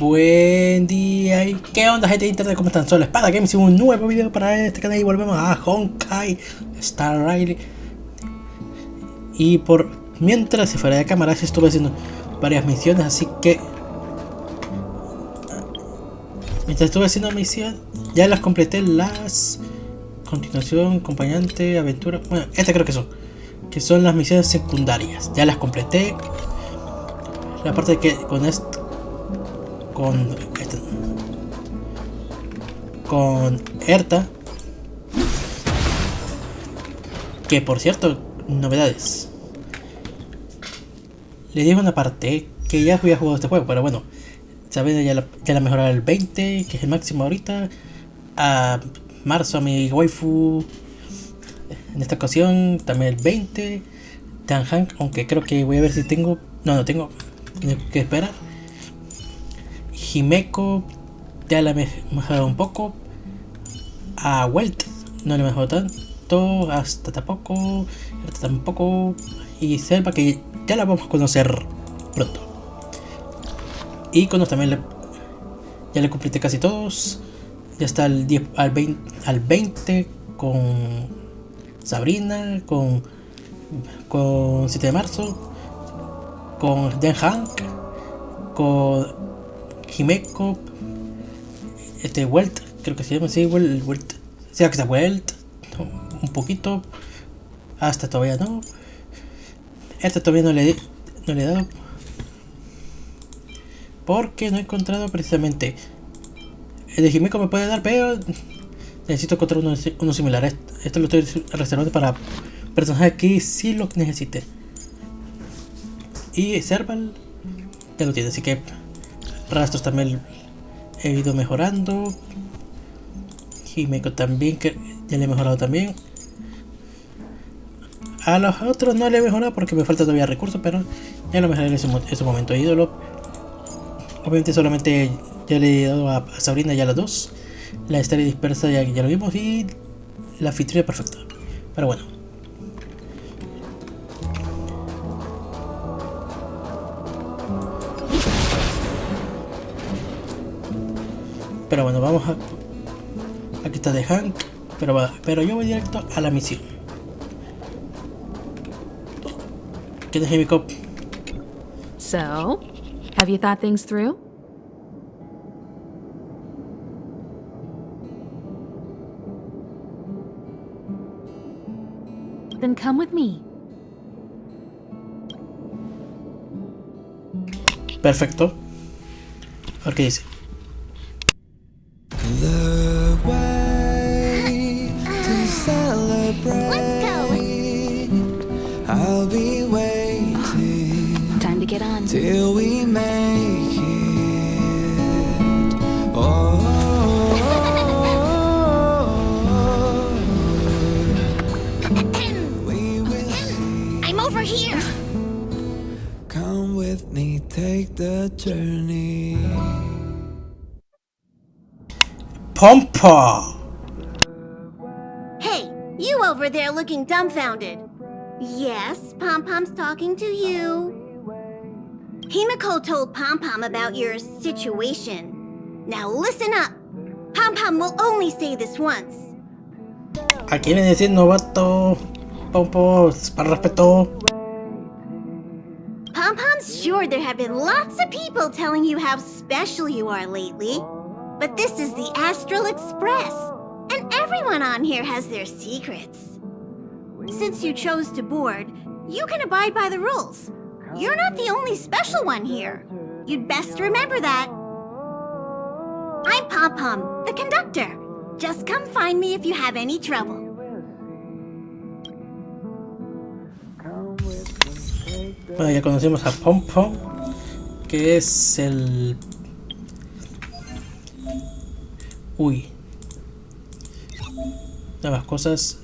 Buen día y qué onda, gente de internet, ¿cómo están? Soy la Espada Games y un nuevo video para este canal y volvemos a Honkai Star Rail. Y por mientras, si fuera de cámara, estuve haciendo varias misiones, así que mientras estuve haciendo misiones, ya las completé. Las continuación, acompañante, aventura, bueno, estas creo que son las misiones secundarias, ya las completé. La parte de que con Erta, que por cierto, novedades. Le digo una parte que ya había jugado este juego, pero bueno, saben, ya la mejoré al 20, que es el máximo ahorita. A marzo a mi waifu en esta ocasión también el 20. Tanhan, aunque creo que voy a ver si tengo, no tengo que esperar. Himeko ya la he mejorado un poco. A Welt no le he mejorado tanto. Hasta tampoco. Hasta tampoco. Y Selva, que ya la vamos a conocer pronto. Iconos también ya le completé casi todos. Ya está al 10, al 20 con Sabrina, con 7 de marzo, con Den Hank, con Himeko, Welt, creo que se llama así, Welt, sea que sea Welt, un poquito, hasta todavía no. Todavía no le he dado porque no he encontrado precisamente. El de Himeko me puede dar, pero necesito encontrar uno similar. Esto lo estoy reservando para personajes que sí lo necesite. Y Serval ya lo tiene, así que rastros también he ido mejorando. Himeko también, que ya le he mejorado también. A los otros no le he mejorado porque me falta todavía recursos, pero ya lo mejoré en ese momento. Ídolo, obviamente solamente ya le he dado a Sabrina ya las dos. La estrella dispersa ya lo vimos, y la anfitriona perfecta. Pero bueno, vamos a... Aquí está de Hank, pero yo voy directo a la misión. ¿Quién es Himeko? So, have you thought things through? Then come with me. Perfecto. A ver qué dice. Let's go. I'll be waiting. Time to get on. Till we make it. Oh. We will see. I'm over here. Come with me, take the journey. Pompa. Hey, you over there looking dumbfounded. Yes, Pom-Pom's talking to you. Himeko told Pom-Pom about your situation. Now listen up. Pom-Pom will only say this once. ¿A quién le decís novato? Pompo, para respeto. Pom-Pom's sure there have been lots of people telling you how special you are lately. But this is the Astral Express, and everyone on here has their secrets. Since you chose to board, you can abide by the rules. You're not the only special one here. You'd best remember that. I'm Pom-Pom, the conductor. Just come find me if you have any trouble. Bueno, ya conocimos a Pompo, que es el... Uy. Nuevas cosas.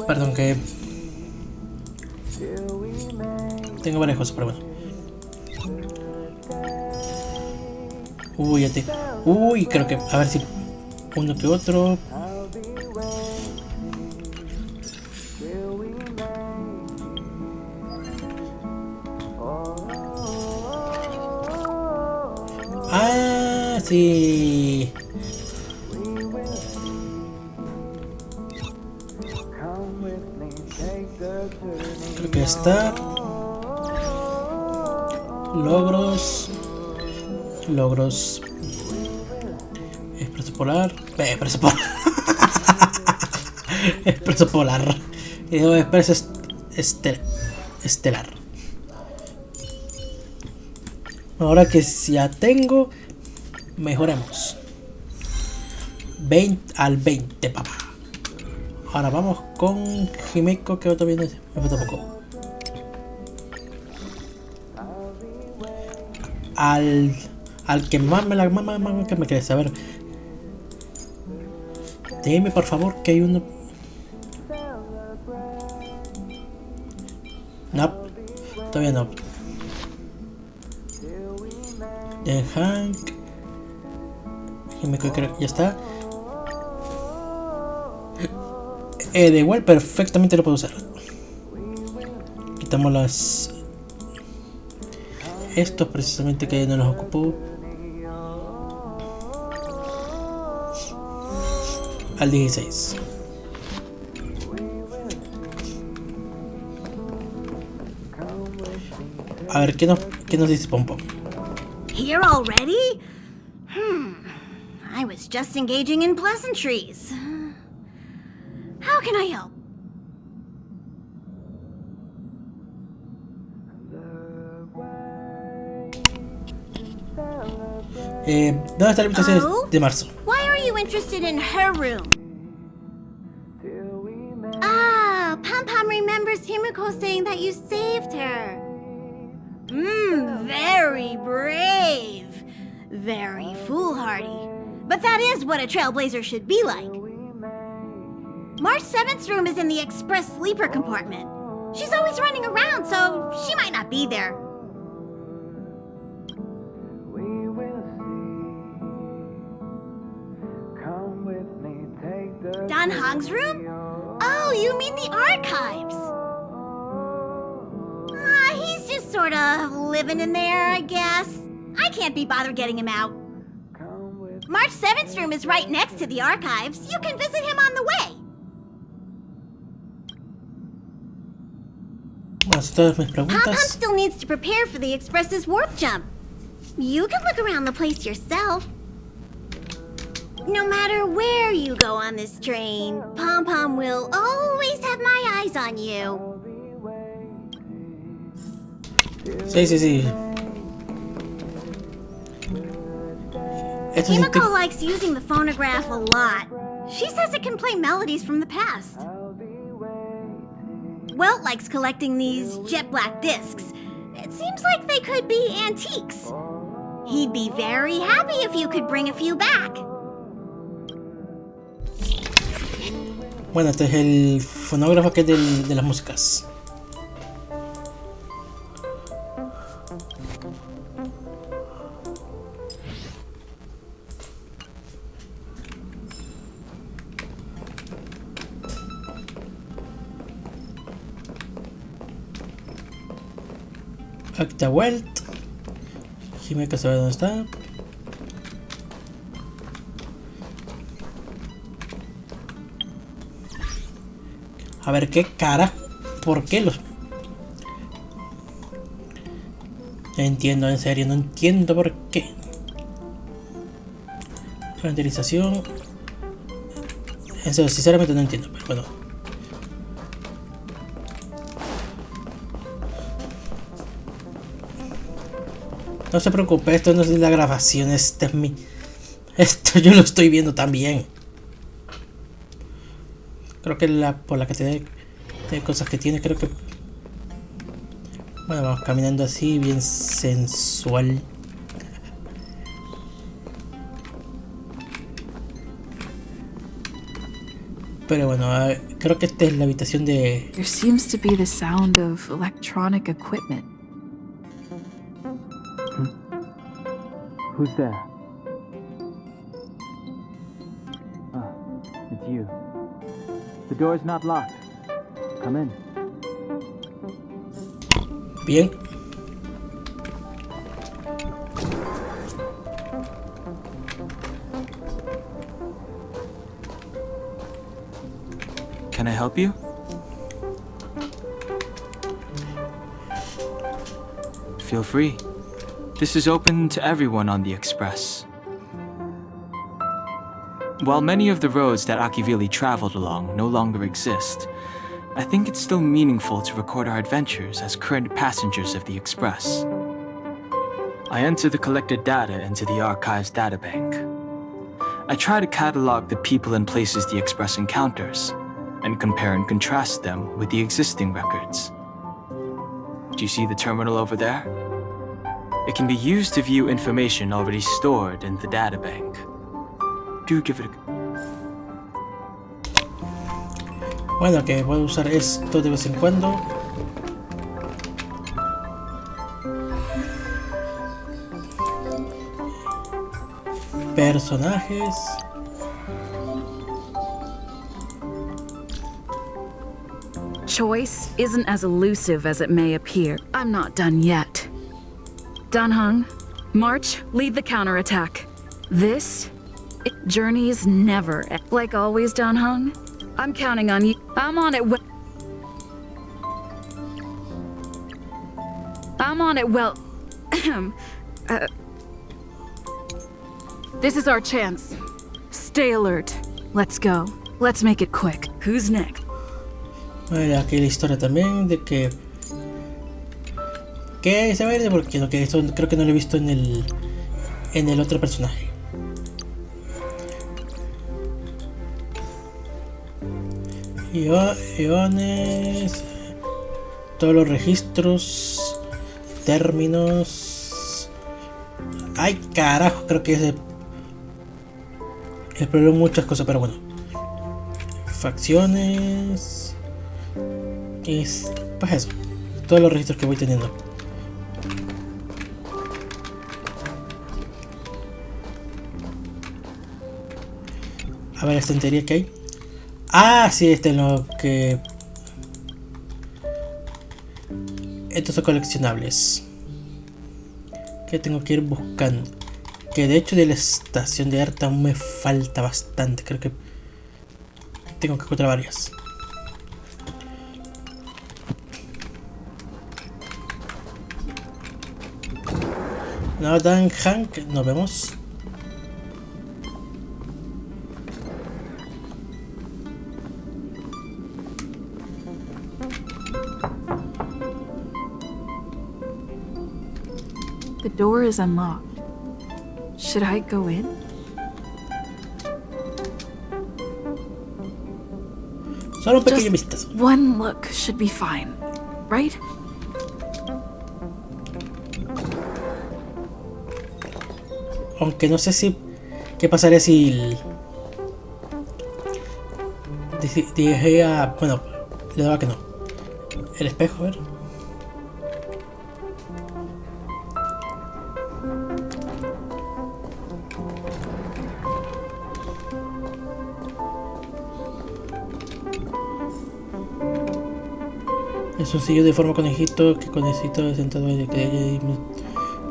Perdón, que tengo varias cosas, pero bueno. Uy, creo que... A ver si uno que otro. Sí. Creo que está. Logros. Logros. Expreso polar. Expreso polar. Expreso polar. Y luego expreso estelar. Ahora que ya tengo, mejoremos. 20 al 20, papá. Ahora vamos con Himeko, que todavía me falta poco. Al que más me que me quede saber. Dime por favor que hay uno. No, todavía no. De Hank. Himeko creo que ya está. De igual perfectamente lo puedo usar. Quitamos las. Estos precisamente que no los ocupó. Al 16. A ver, ¿qué nos dice Pompom? Here already? I was just engaging in pleasantries. How can I help? ¿Dónde está la habitación de marzo? Why are you interested in her room? Ah, Pom Pom remembers Himiko saying that you saved her. Very brave. Very foolhardy. But that is what a trailblazer should be like. March 7th's room is in the express sleeper compartment. She's always running around, so she might not be there. Don Hong's room? Oh, you mean the archives? He's just sort of living in there, I guess. I can't be bothered getting him out. March 7th's room is right next to the archives. You can visit him on the way. Todas mis Pom Pom preguntas. still needs to prepare for the Express's warp jump. You can look around the place yourself. No matter where you go on this train, Pom Pom will always have my eyes on you. Sí. Esto es Himiko likes using the phonograph a lot. She says it can play melodies from the past. Welt likes collecting these jet black discs. It seems like they could be antiques. He'd be very happy if you could bring a few back. Bueno, este es el fonógrafo que es de las músicas. Acta Welt. Himeko sabe dónde está. A ver qué cara. ¿Por qué los? No entiendo, en serio, no entiendo por qué. Renderización. En serio, sinceramente no entiendo, pero bueno. No se preocupe, esto no es la grabación, este es mi. Esto yo lo estoy viendo también. Creo que por la cantidad de cosas que tiene, creo que. Bueno, vamos caminando así, bien sensual. Pero bueno, creo que esta es la habitación de. There seems to be the sound of electronic equipment. Who's there? Ah, it's you. The door's not locked. Come in. Bien. Can I help you? Feel free. This is open to everyone on the Express. While many of the roads that Akivili traveled along no longer exist, I think it's still meaningful to record our adventures as current passengers of the Express. I enter the collected data into the archive's databank. I try to catalog the people and places the Express encounters, and compare and contrast them with the existing records. Do you see the terminal over there? It can be used to view information already stored in the databank. Do give it a... Bueno, que puedo usar esto de vez en cuando. Personajes. Choice isn't as elusive as it may appear. I'm not done yet. Danheng, march, lead the counterattack. Journeys never end. Like always, Danheng, I'm counting on you. I'm on it well. This is our chance. Stay alert. Let's go. Let's make it quick. Who's next? Bueno, aquí la historia también de que se va a ir de porque esto creo que no lo he visto en el otro personaje. Iones, todos los registros, términos. Ay, carajo, creo que es el problema muchas cosas, pero bueno. Facciones. Pues eso, todos los registros que voy teniendo. A ver la estantería que hay. Ah, sí, este es lo que... Estos son coleccionables que tengo que ir buscando. Que de hecho de la estación de arte aún me falta bastante. Creo que tengo que encontrar varias. No, Dan Hank, nos vemos. The door is unlocked. Should I go in? Solo un pequeño vistazo. One look should be fine, right? Aunque no sé si... ¿Qué pasaría si... Dije a... Bueno, le daba que no. El espejo, a ver. Es un sillón de forma conejito que conejito sentado en el que ella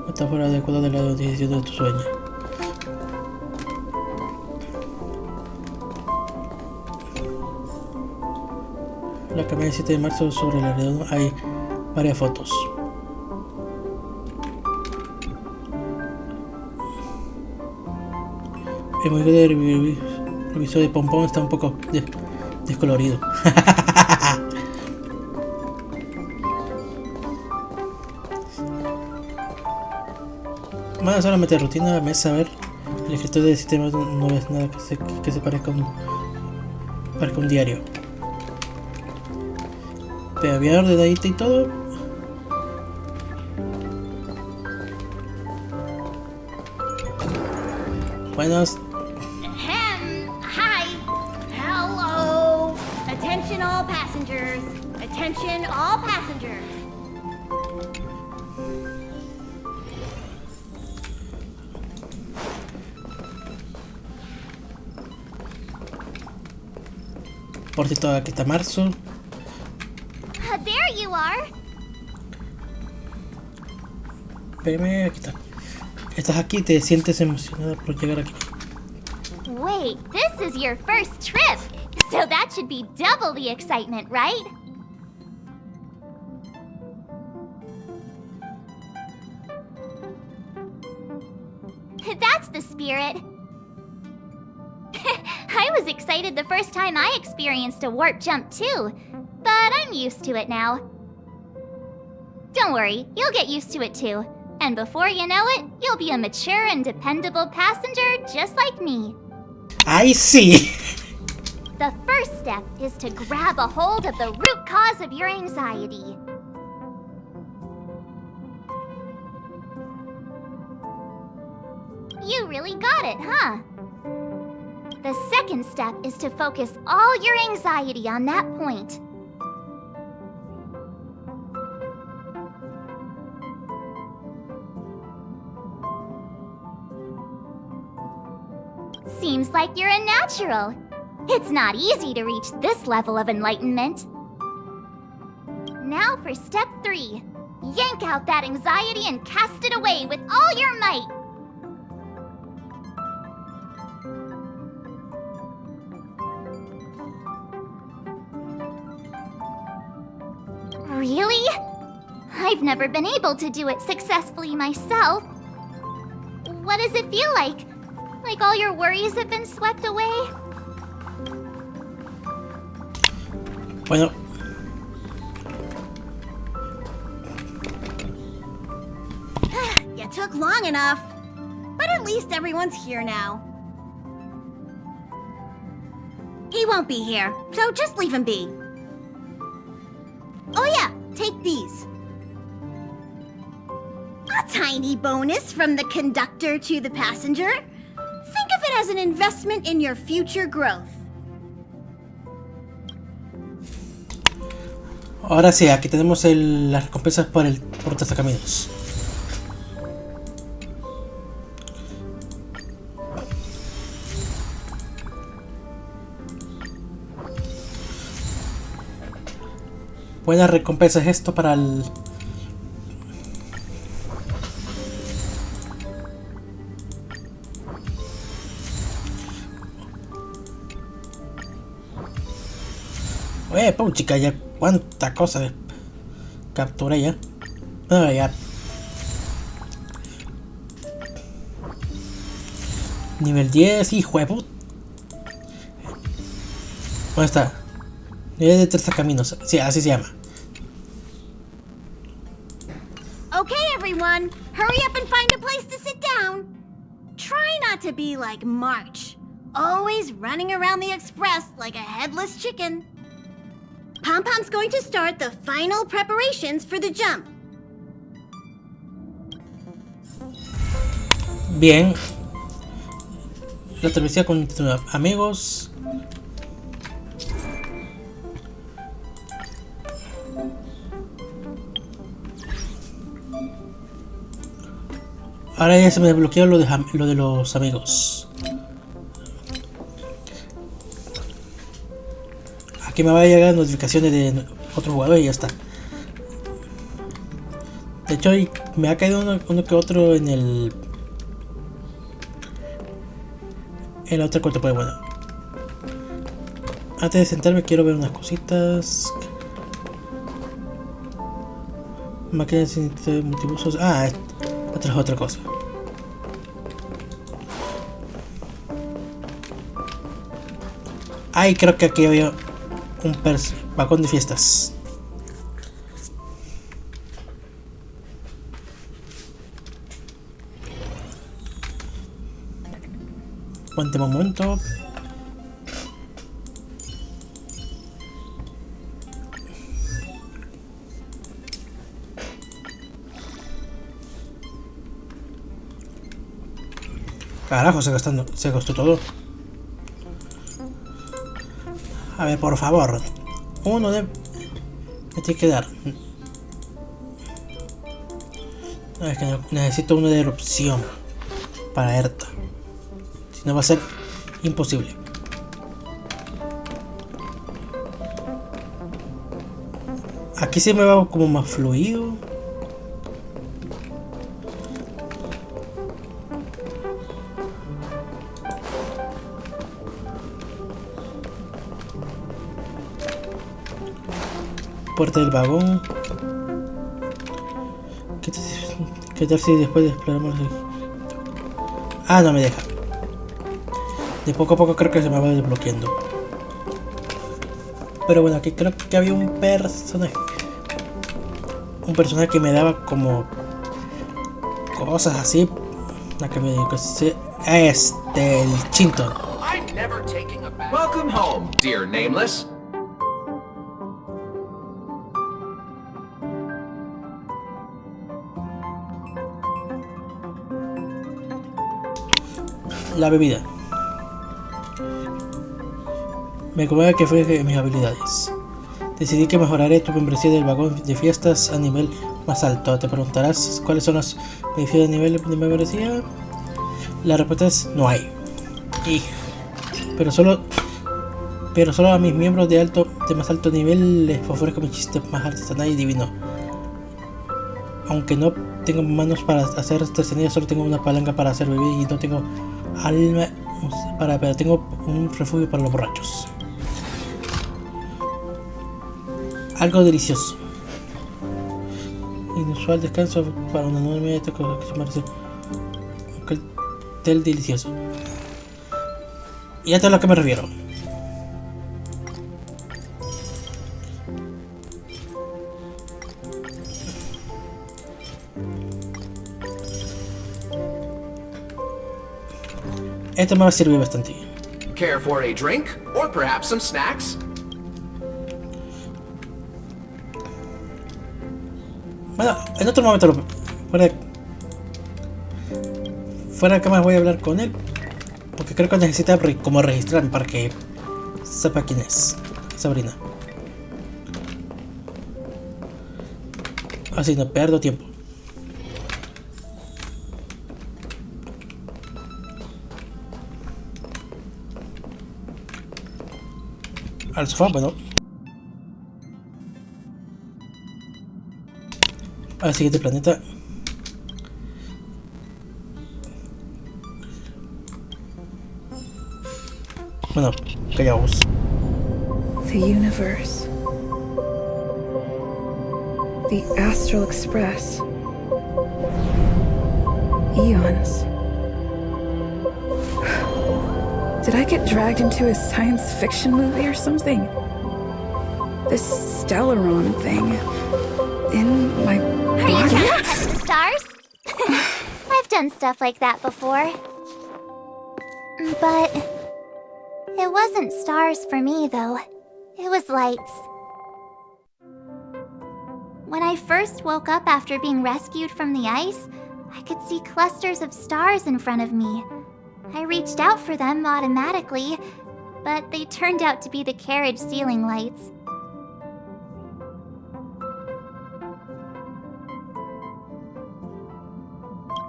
metáfora adecuada de la decisión de tu sueño. La cámara del 7 de marzo sobre la redonda hay varias fotos. El muñeco de revisor de pompón está un poco descolorido. Bueno, solamente rutina, mesa, a ver. El escritorio del sistema no ves nada que se parezca a un diario. Pero bien ordenadita y todo. Buenas. Hi. Hello. Attention all passengers. Attention all passengers. Por cierto, aquí está marzo. There you are. Espérame, aquí está. Estás aquí y te sientes emocionada por llegar aquí. Wait, this is your first trip. So that should be double the excitement, right? That's the spirit. I was excited the first time I experienced a warp jump too, but I'm used to it now. Don't worry, you'll get used to it too. And before you know it, you'll be a mature and dependable passenger just like me. I see. The first step is to grab a hold of the root cause of your anxiety. You really got it, huh? The second step is to focus all your anxiety on that point. Seems like you're a natural. It's not easy to reach this level of enlightenment. Now for step 3. Yank out that anxiety and cast it away with all your might. Really? I've never been able to do it successfully myself. What does it feel like? Like all your worries have been swept away? Bueno. You took long enough. But at least everyone's here now. He won't be here, so just leave him be. Oh yeah, take these. A tiny bonus from the conductor to the passenger. Think of it as an investment in your future growth. Ahora sí, aquí tenemos las recompensas por Trascaminos. Buena recompensa es esto para el... Puchica, ya cuánta cosa capturé ya. Bueno, ya. Nivel 10, hijo de puta. ¿Dónde está? Nivel de Trascaminos. Sí, así se llama. Okay, everyone, hurry up and find a place to sit down. Try not to be like March, always running around the express like a headless chicken. Pom-Pom's going to start the final preparations for the jump. Bien. La travesía continúa. Amigos. Ahora ya se me desbloqueó lo de los amigos. Aquí me va a llegar notificaciones de otro jugador y ya está. De hecho, me ha caído uno que otro en la otra cuenta, pues bueno. Antes de sentarme quiero ver unas cositas. Máquinas de multibusos. Ah, esta es otra cosa. Ay, creo que aquí había un balcón de fiestas. Aguante un momento. Carajo, se gastó todo. A ver, por favor. Uno de... Me tiene que dar. Es que necesito uno de erupción para ERTA. Si no va a ser imposible. Aquí se me va como más fluido. puerta del vagón. ¿Qué tal si después exploramos? Ah, no me deja. De poco a poco creo que se me va desbloqueando. Pero bueno, aquí creo que había un personaje. Un personaje que me daba como cosas así. La que me el Chinton. Welcome home, dear Nameless. La bebida. Me conmueve que fue mis habilidades. Decidí que mejoraré tu membresía del vagón de fiestas a nivel más alto. Te preguntarás cuáles son los beneficios de nivel de membresía. La respuesta es no hay. Pero solo a mis miembros de más alto nivel les ofrezco mi chiste más artesanal y divino. Aunque no tengo manos para hacer artesanía, solo tengo una palanca para hacer bebida y no tengo alma pero tengo un refugio para los borrachos. Algo delicioso. Inusual descanso para una nueva meta que se merece. Un cóctel delicioso. Y esto es a lo que me refiero. Esto me va a servir bastante. Care for a drink? Or perhaps some snacks? Bueno, en otro momento fuera de cámara voy a hablar con él. Porque creo que necesita como registrarme para que sepa quién es Sabrina. Así no pierdo tiempo. Al sofá, bueno. Al siguiente planeta. Bueno, callaos. The universe. The Astral Express. Eons. Did I get dragged into a science fiction movie or something? This Stellaron thing in my Are you body? trying to touch the stars? I've done stuff like that before. But it wasn't stars for me, though. It was lights. When I first woke up after being rescued from the ice, I could see clusters of stars in front of me. I reached out for them automatically, but they turned out to be the carriage ceiling lights.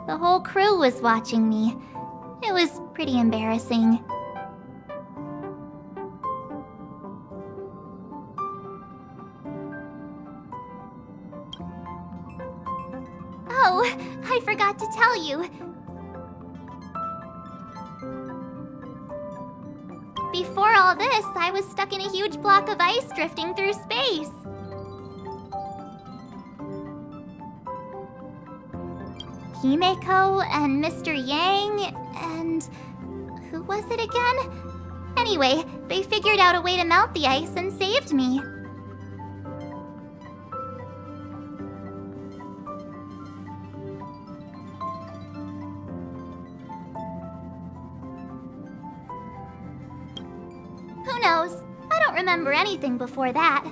The whole crew was watching me. It was pretty embarrassing. Oh, I forgot to tell you. Before all this, I was stuck in a huge block of ice drifting through space. Himeko and Mr. Yang and... who was it again? Anyway, they figured out a way to melt the ice and saved me. Who knows? I don't remember anything before that.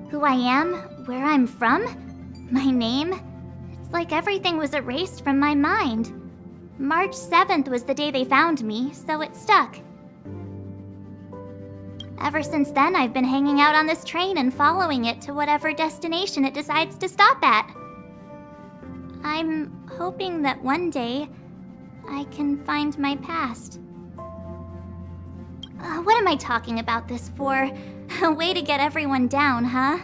Who I am, where I'm from, my name. It's like everything was erased from my mind. March 7th was the day they found me, so it stuck. Ever since then, I've been hanging out on this train and following it to whatever destination it decides to stop at. I'm hoping that one day I can find my past. What am I talking about this for? A way to get everyone down, huh?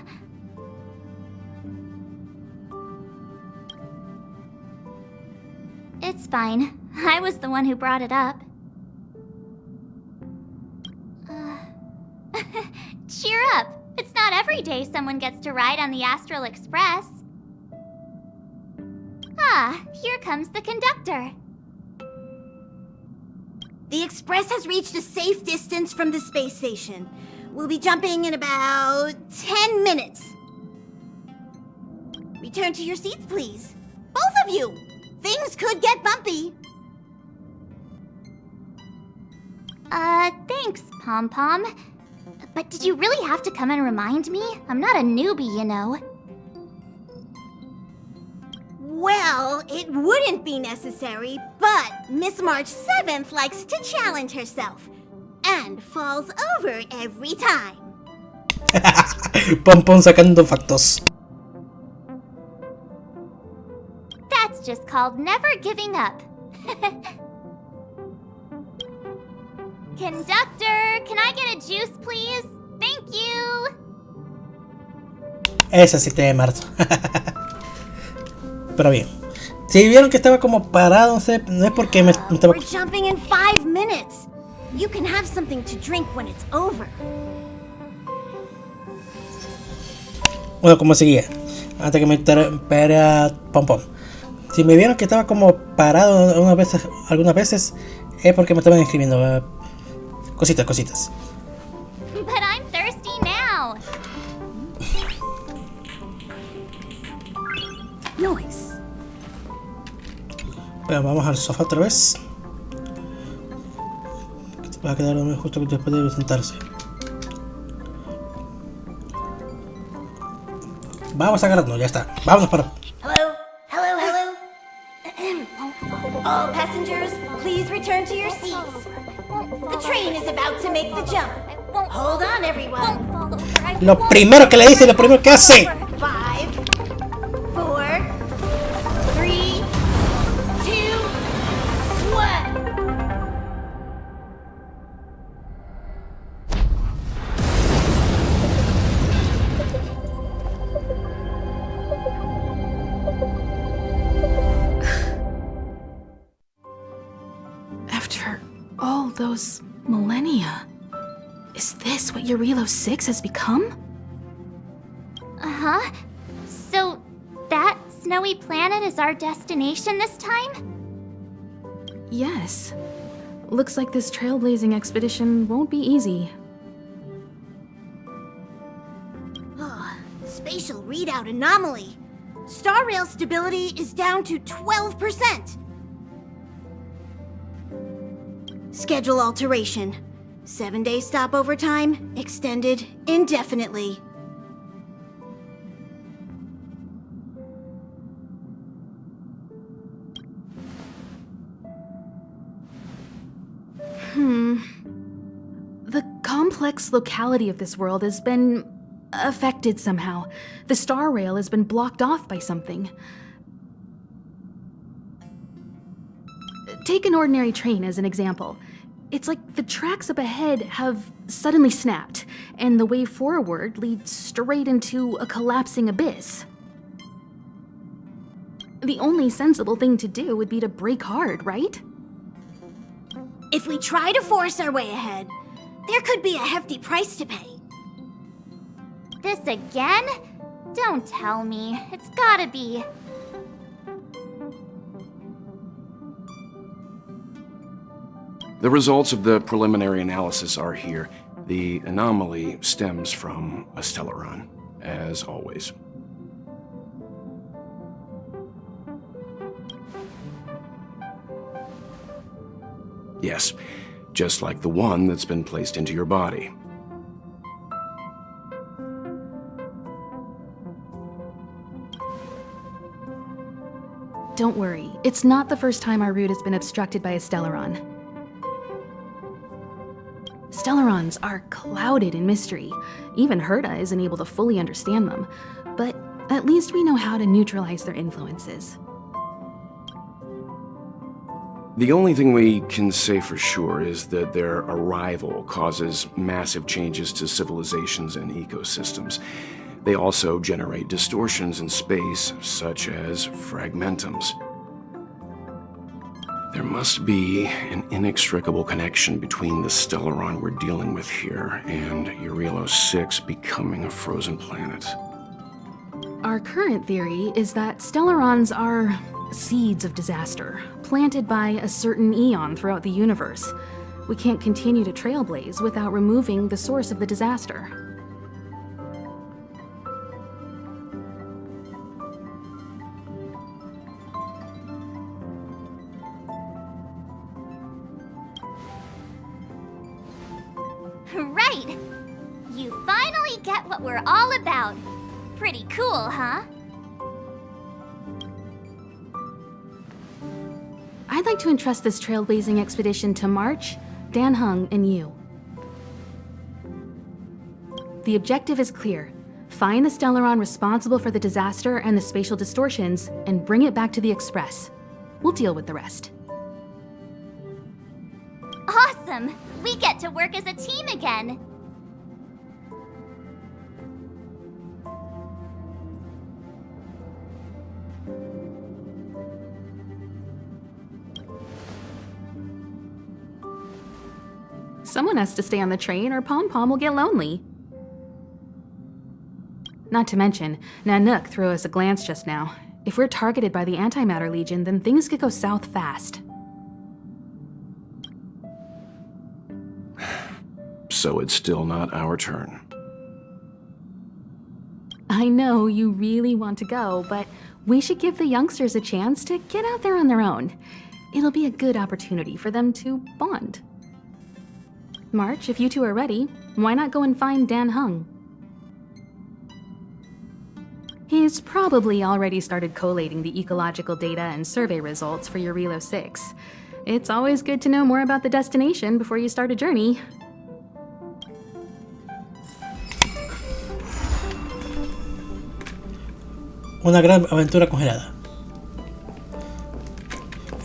It's fine. I was the one who brought it up. day someone gets to ride on the Astral Express. Ah, here comes the conductor. The Express has reached a safe distance from the space station. We'll be jumping in about 10 minutes. Return to your seats, please. Both of you! Things could get bumpy. Thanks, Pom Pom. But did you really have to come and remind me? I'm not a newbie, you know. Well, it wouldn't be necessary, but Miss March 7th likes to challenge herself. And falls over every time. Pompón sacando factos. That's just called never giving up. Conductor, can I get a juice, please? Thank you. Ese 7 de marzo. Pero bien. Si vieron que estaba como parado, no es porque me estaba... We're jumping in 5 minutes. You can have something to drink when it's over. Bueno, como seguía. Antes que me espera Pompón. Si me vieron que estaba como parado algunas veces, es porque me estaban escribiendo cositas. But I'm thirsty now. Nice. Bueno, vamos al sofá otra vez. Va a quedar justo después de sentarse. Vamos a agarrarnos, ya está. Vámonos para... Hello? All passengers, please return to your seats. The train is about to make the jump. Hold on, everyone. Lo primero que le dice, lo primero que hace. 5, 4, 3, 2, 1. After all those millennia, is this what Eurilo 6 has become? Uh-huh. So, that snowy planet is our destination this time? Yes. Looks like this trailblazing expedition won't be easy. Spatial readout anomaly. Star rail stability is down to 12%. Schedule alteration. 7-day stopover time extended indefinitely. The complex locality of this world has been affected somehow. The star rail has been blocked off by something. Take an ordinary train as an example. It's like the tracks up ahead have suddenly snapped, and the way forward leads straight into a collapsing abyss. The only sensible thing to do would be to brake hard, right? If we try to force our way ahead, there could be a hefty price to pay. This again? Don't tell me. It's gotta be. The results of the preliminary analysis are here. The anomaly stems from a Stellaron, as always. Yes, just like the one that's been placed into your body. Don't worry, it's not the first time our route has been obstructed by a Stellaron. Stellarons are clouded in mystery. Even Herta isn't able to fully understand them. But at least we know how to neutralize their influences. The only thing we can say for sure is that their arrival causes massive changes to civilizations and ecosystems. They also generate distortions in space, such as fragmentums. There must be an inextricable connection between the Stellaron we're dealing with here and Eurilo 6 becoming a frozen planet. Our current theory is that Stellarons are seeds of disaster, planted by a certain eon throughout the universe. We can't continue to trailblaze without removing the source of the disaster. Right! You finally get what we're all about. Pretty cool, huh? I'd like to entrust this trailblazing expedition to March, Dan Heng, and you. The objective is clear. Find the Stellaron responsible for the disaster and the spatial distortions, and bring it back to the Express. We'll deal with the rest. Awesome! We get to work as a team again! Someone has to stay on the train or Pom Pom will get lonely. Not to mention, Nanook threw us a glance just now. If we're targeted by the Antimatter Legion, then things could go south fast. So it's still not our turn. I know you really want to go, but we should give the youngsters a chance to get out there on their own. It'll be a good opportunity for them to bond. March, if you two are ready, why not go and find Dan Heng? He's probably already started collating the ecological data and survey results for Eurilo 6. It's always good to know more about the destination before you start a journey. Una gran aventura congelada.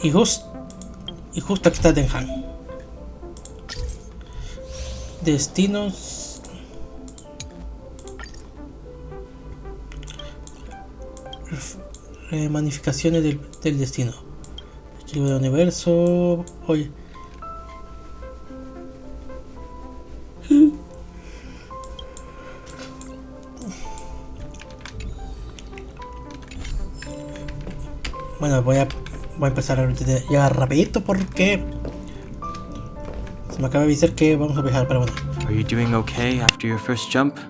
Y justo aquí está Den Han. Destinos. Magnificaciones del destino. Archivo del universo. Oye. Bueno, voy a empezar a llegar rapidito porque se me acaba de avisar que vamos a viajar, pero bueno. Are you doing okay after your first jump?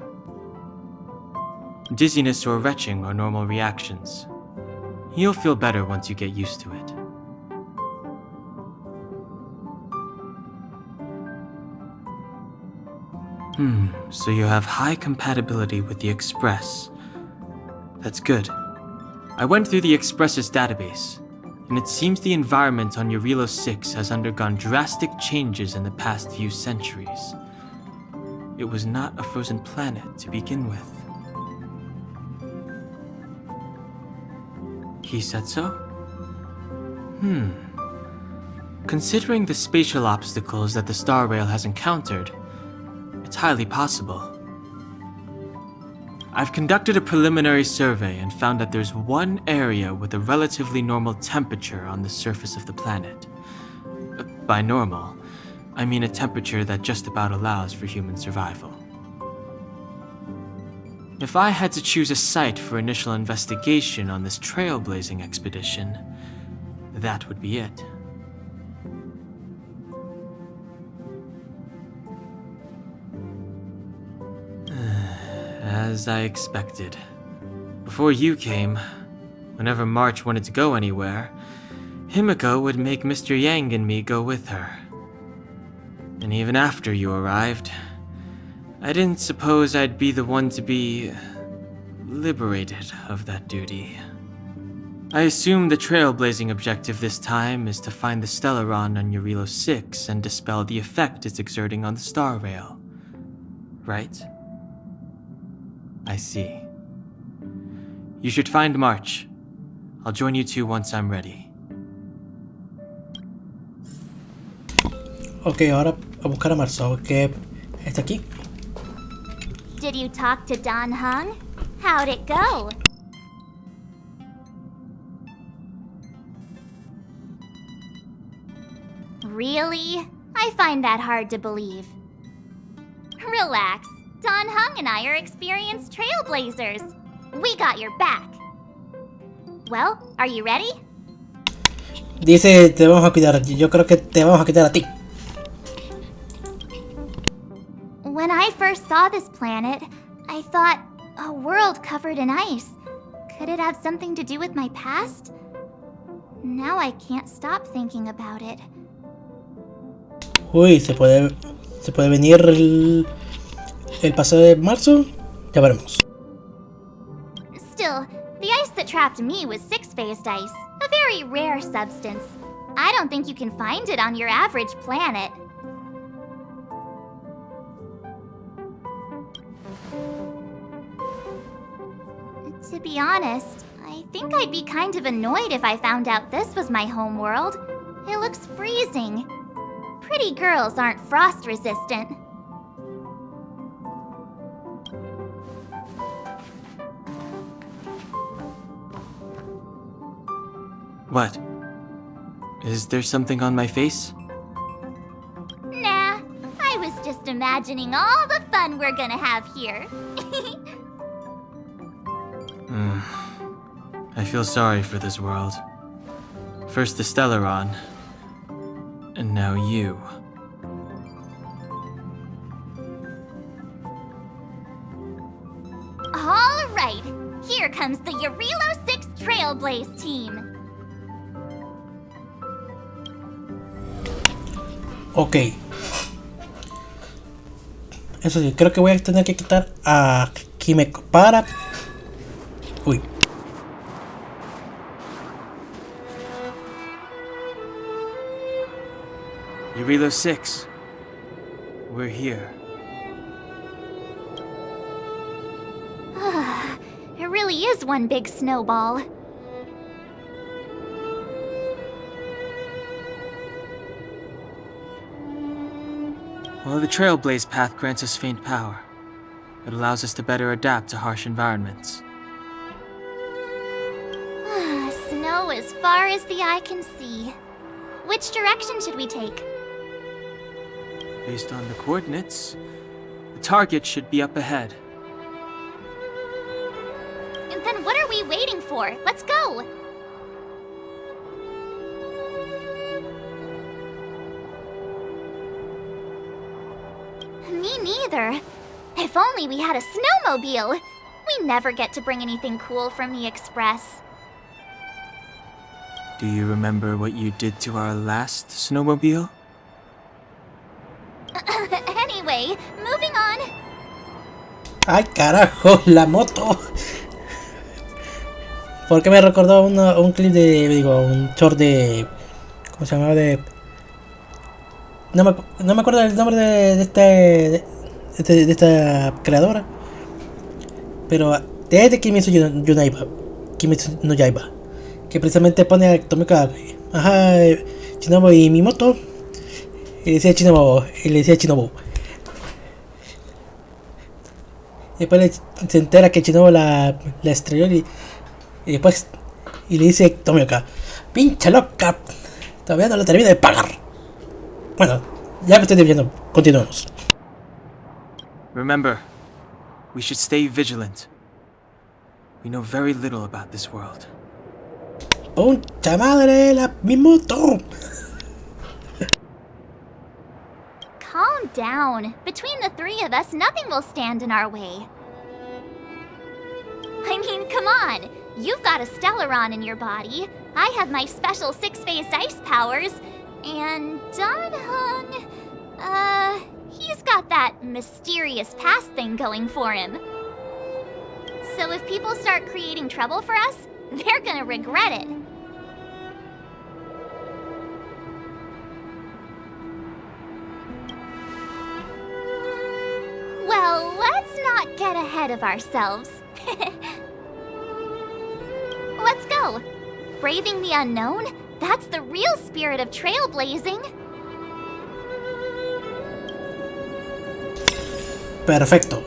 Dizziness or retching are normal reactions. You'll feel better once you get used to it. So you have high compatibility with the Express. That's good. I went through the Express's database, and it seems the environment on Eurilo 6 has undergone drastic changes in the past few centuries. It was not a frozen planet to begin with. He said so? Considering the spatial obstacles that the Star Rail has encountered, it's highly possible. I've conducted a preliminary survey and found that there's one area with a relatively normal temperature on the surface of the planet. By normal, I mean a temperature that just about allows for human survival. If I had to choose a site for initial investigation on this trailblazing expedition, that would be it. As I expected. Before you came, whenever March wanted to go anywhere, Himiko would make Mr. Yang and me go with her. And even after you arrived, I didn't suppose I'd be the one to be liberated of that duty. I assume the trailblazing objective this time is to find the Stellaron on Eurilo 6 and dispel the effect it's exerting on the Star Rail. Right? I see. You should find March. I'll join you two once I'm ready. Ok, ahora a buscar a Marzo, que está aquí. Did you talk to Dan Heng? How'd it go? Really? I find that hard to believe. Relax. Don Hung and I are experienced trailblazers. We got your back. Well, are you ready? Dice, te vamos a cuidar. Yo creo que te vamos a cuidar a ti. When I first saw this planet, I thought, a world covered in ice. Could it have something to do with my past? Now I can't stop thinking about it. Uy, ¿se puede venir el paseo de marzo? Ya veremos. Still, the ice that trapped me was six-phased ice, a very rare substance. I don't think you can find it on your average planet. To be honest, I think I'd be kind of annoyed if I found out this was my home world. It looks freezing. Pretty girls aren't frost resistant. What? Is there something on my face? Nah, I was just imagining all the fun we're gonna have here. I feel sorry for this world. First the Stellaron, and now you. All right, here comes the Yarilo 6 Trailblaze team. Ok. Eso sí, creo que voy a tener que quitar a Kimeko para... Uy. Yarilo 6. We're here. It really is one big snowball. Well, the Trailblaze path grants us faint power. It allows us to better adapt to harsh environments. Snow as far as the eye can see. Which direction should we take? Based on the coordinates, the target should be up ahead. And then what are we waiting for? Let's go! Me neither. If only we had a snowmobile! We never get to bring anything cool from the Express. Do you remember what you did to our last snowmobile? Anyway, moving on. ¡Ay, carajo! ¡La moto! Porque me recordó un clip de... Digo, un short de... ¿Cómo se llamaba? De... No me acuerdo el nombre de esta creadora. Pero de Kimetsu no Yaiba. Que precisamente pone a Tomika... Ajá, Shinobu y mi moto. Y le decía Shinobu. Y después se entera que Shinobu la estrelló y después le dice Tomioka, pincha loca, todavía no lo termino de pagar. Bueno, ya me estoy desviando, continuemos. Remember, we should stay vigilant. We know very little about this world. ¡Puncha madre, mi moto! Calm down. Between the three of us, nothing will stand in our way. I mean, come on. You've got a Stellaron in your body. I have my special six-phased ice powers. And Don Hung... he's got that mysterious past thing going for him. So if people start creating trouble for us, they're gonna regret it. Well, let's not get ahead of ourselves. Let's go. Braving the unknown? That's the real spirit of trailblazing. Perfecto.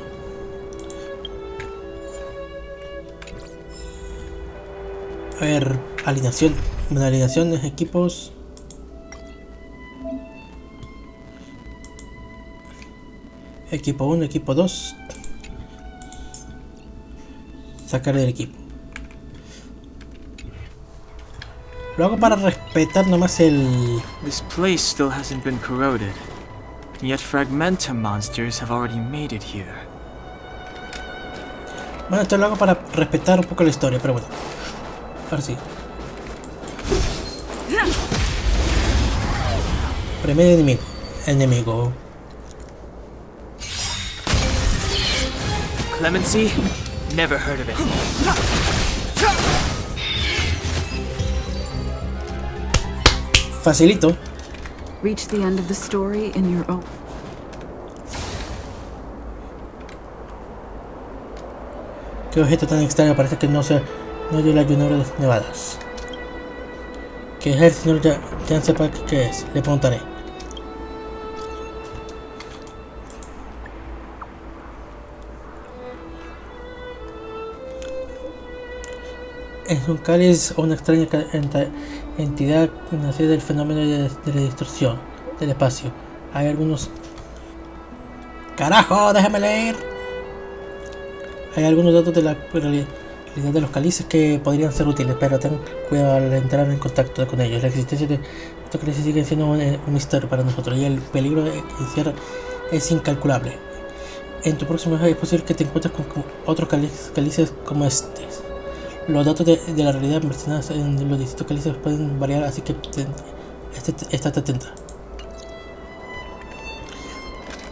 A ver, alineación. Una alineación de equipos. Equipo 1, equipo 2. Sacar del equipo. Lo hago para respetar nomás el... This place still hasn't been corroded, yet fragmentum monsters have already made it here. Bueno, esto lo hago para respetar un poco la historia, pero bueno. Ahora sí. Primer enemigo. Clemency? Never heard of it. Facilito. Reach the end of the story in your own. Qué objeto tan extraño, parece que no dio la llanura de nevadas. Que el señor ya sepa qué es, le preguntaré. Es un cáliz o una extraña entidad nacida del fenómeno de la distorsión del espacio. Hay algunos... ¡Carajo! ¡Déjame leer! Hay algunos datos de la realidad de los cálices que podrían ser útiles, pero ten cuidado al entrar en contacto con ellos. La existencia de estos cálices sigue siendo un misterio para nosotros y el peligro que encierra es incalculable. En tu próximo viaje es posible que te encuentres con otros cálices como estos. Los datos de la realidad mencionados en los distintos cálices pueden variar, así que estate atenta.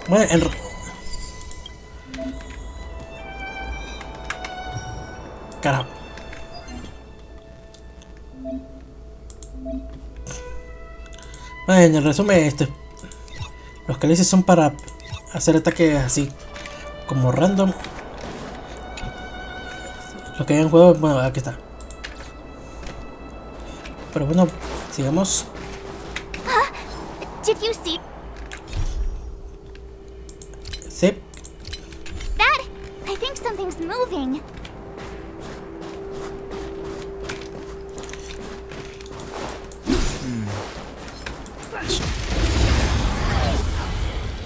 Bueno, carajo. Bueno, en el resumen, los cálices son para hacer ataques así como random. Lo que hay en juego, bueno, aquí está. Pero bueno, sigamos. Did you see Sí. that? I think something's moving.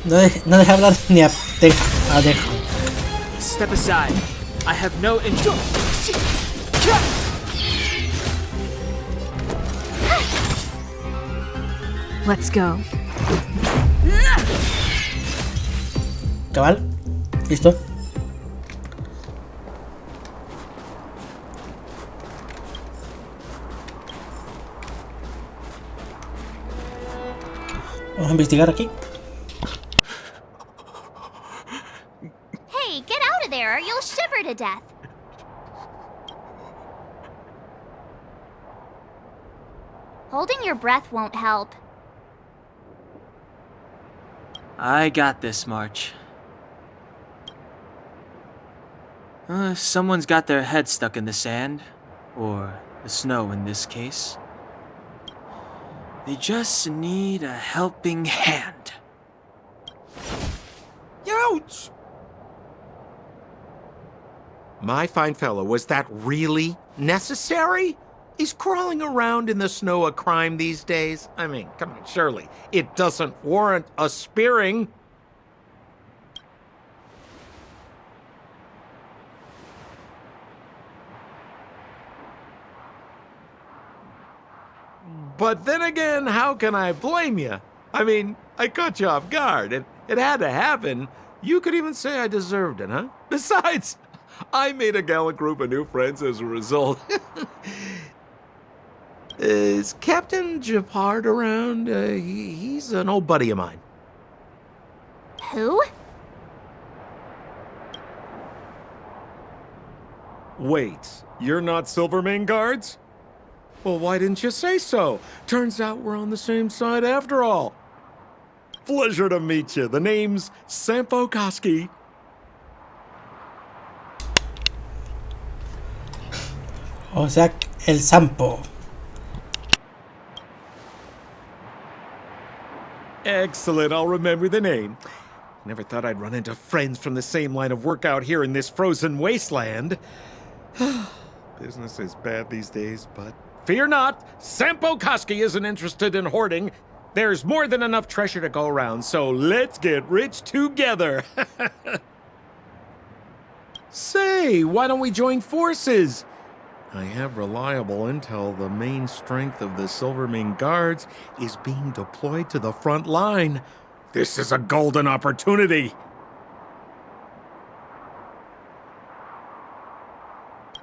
No deja hablar ni a Dejo. Step aside. I have no interest. Let's go. Cabal. Listo. Vamos a investigar aquí. Hey, get out of there or you'll shiver to death. Holding your breath won't help. I got this, March. Someone's got their head stuck in the sand, or the snow in this case. They just need a helping hand. Ouch! My fine fellow, was that really necessary? Is crawling around in the snow a crime these days? I mean, come on, surely it doesn't warrant a spearing. But then again, how can I blame you? I mean, I caught you off guard. It had to happen. You could even say I deserved it, huh? Besides, I made a gallant group of new friends as a result. Is Captain Japard around? He's an old buddy of mine. Who? Wait, you're not Silvermane guards? Well, why didn't you say so? Turns out we're on the same side after all. Pleasure to meet you. The name's Sampo Koski. O sea, el Sampo. Excellent, I'll remember the name. Never thought I'd run into friends from the same line of work out here in this frozen wasteland. Business is bad these days, but fear not, Sampo Koski isn't interested in hoarding. There's more than enough treasure to go around, so let's get rich together. Say, why don't we join forces? I have reliable intel the main strength of the Silvermane Guards is being deployed to the front line. This is a golden opportunity.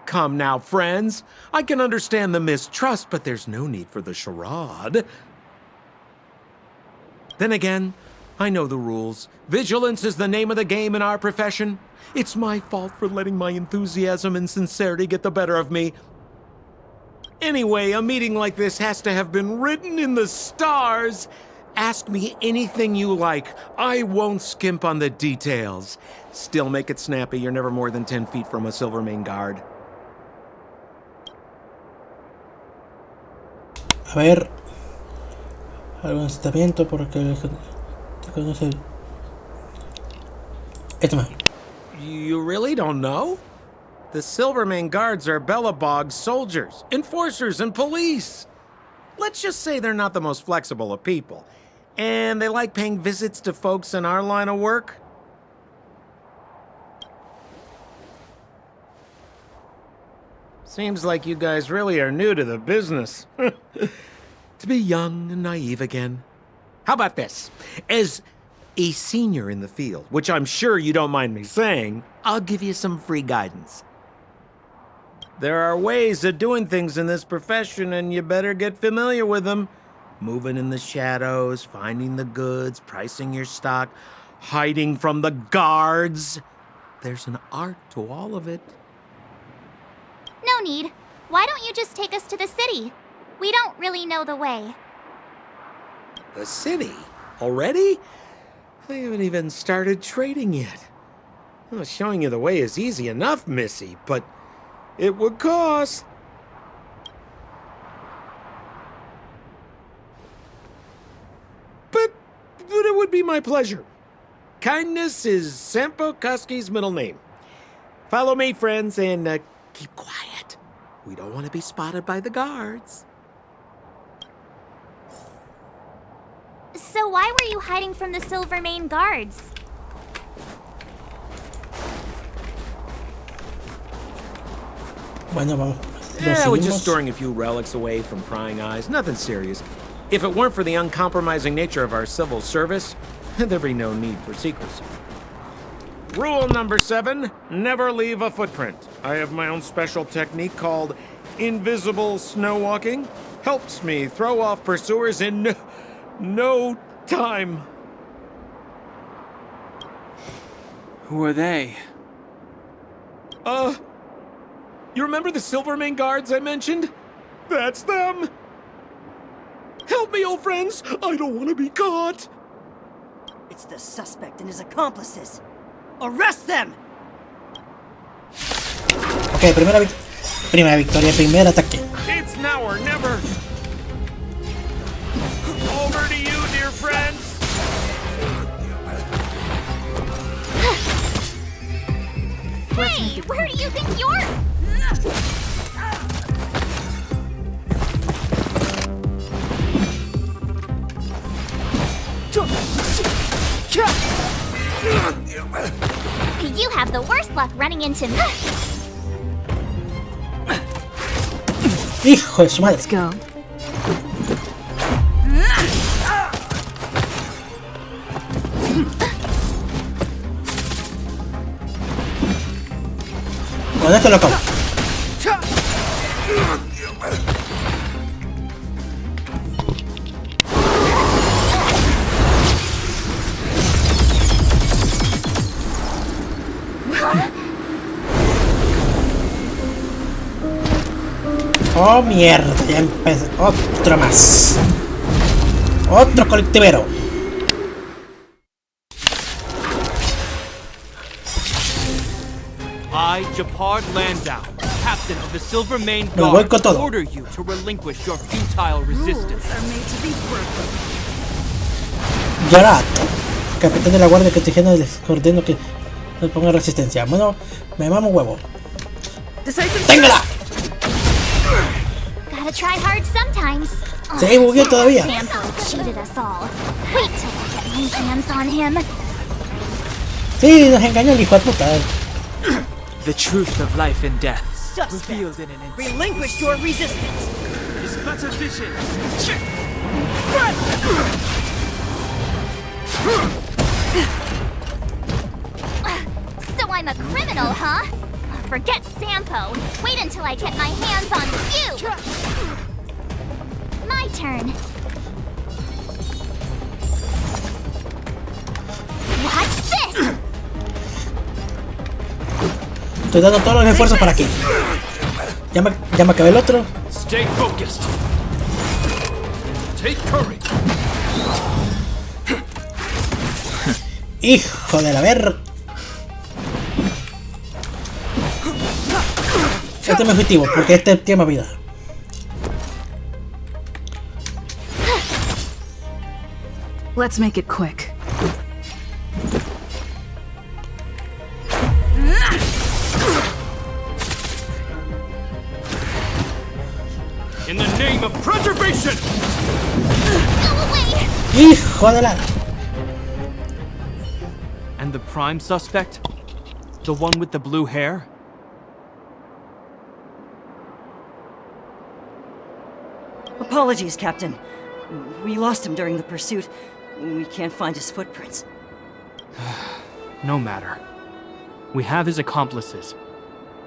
Come now, friends. I can understand the mistrust, but there's no need for the charade. Then again, I know the rules. Vigilance is the name of the game in our profession. It's my fault for letting my enthusiasm and sincerity get the better of me. Anyway, a meeting like this has to have been written in the stars. Ask me anything you like. I won't skimp on the details. Still make it snappy. You're never more than 10 feet from a Silvermane Guard. A ver, algún asentamiento porque te conoce. Esto más. You really don't know? The Silvermane Guards are Belobog's soldiers, enforcers, and police. Let's just say they're not the most flexible of people. And they like paying visits to folks in our line of work. Seems like you guys really are new to the business. To be young and naive again. How about this? As a senior in the field, which I'm sure you don't mind me saying, I'll give you some free guidance. There are ways of doing things in this profession, and you better get familiar with them. Moving in the shadows, finding the goods, pricing your stock, hiding from the guards. There's an art to all of it. No need. Why don't you just take us to the city? We don't really know the way. The city? Already? I haven't even started trading yet. Well, showing you the way is easy enough, Missy, but it would cost. But it would be my pleasure. Kindness is Sampo Koski's middle name. Follow me, friends, and keep quiet. We don't want to be spotted by the guards. So why were you hiding from the Silvermane Guards? Bueno, vamos. Yeah, we're just storing a few relics away from prying eyes. Nothing serious. If it weren't for the uncompromising nature of our civil service, there'd be no need for secrecy. Rule number 7, never leave a footprint. I have my own special technique called invisible snow walking. Helps me throw off pursuers in no time. Who are they? You remember the Silvermane Guards I mentioned? That's them! Help me, old friends! I don't want to be caught! It's the suspect and his accomplices. Arrest them! Ok, primera victoria, primer ataque. It's now or never! Over to you, dear friends! Hey, where do you think you're... You have the worst luck running into me. Hijo de su madre. Let's go. Con esto lo acabo. Oh mierda, ya empezó. Otro más. Otro colectivero. I, Japard Landau, captain of the Silvermane Me voy Guard, con todo. order you to relinquish your futile resistance. Rules are made to be broken. Yarato, capitán de la guardia cartagena, les ordeno que no ponga resistencia. Bueno, me mamo huevo. ¡Téngala! Gotta try hard sometimes. Se bugueó todavía. Sampo cheated us all. Wait till I get my hands on him. Sí, nos engañó el hijo de puta. The truth of life and death. Suspect! Revealed in an instant. Relinquish your resistance! It's better vision. So I'm a criminal, huh? Forget Sampo. Wait until I get my hands on you. My turn. Watch this. Estoy dando todos los esfuerzos para aquí. Ya me acabé el otro. Stay focused. Take courage. Hijo de la ver. Este es mi objetivo, porque este tiene más vida. Let's make it quick. In the name of preservation. Go away. Hijo de la. And the prime suspect? The one with the blue hair? Apologies, Captain. We lost him during the pursuit. We can't find his footprints. No matter. We have his accomplices.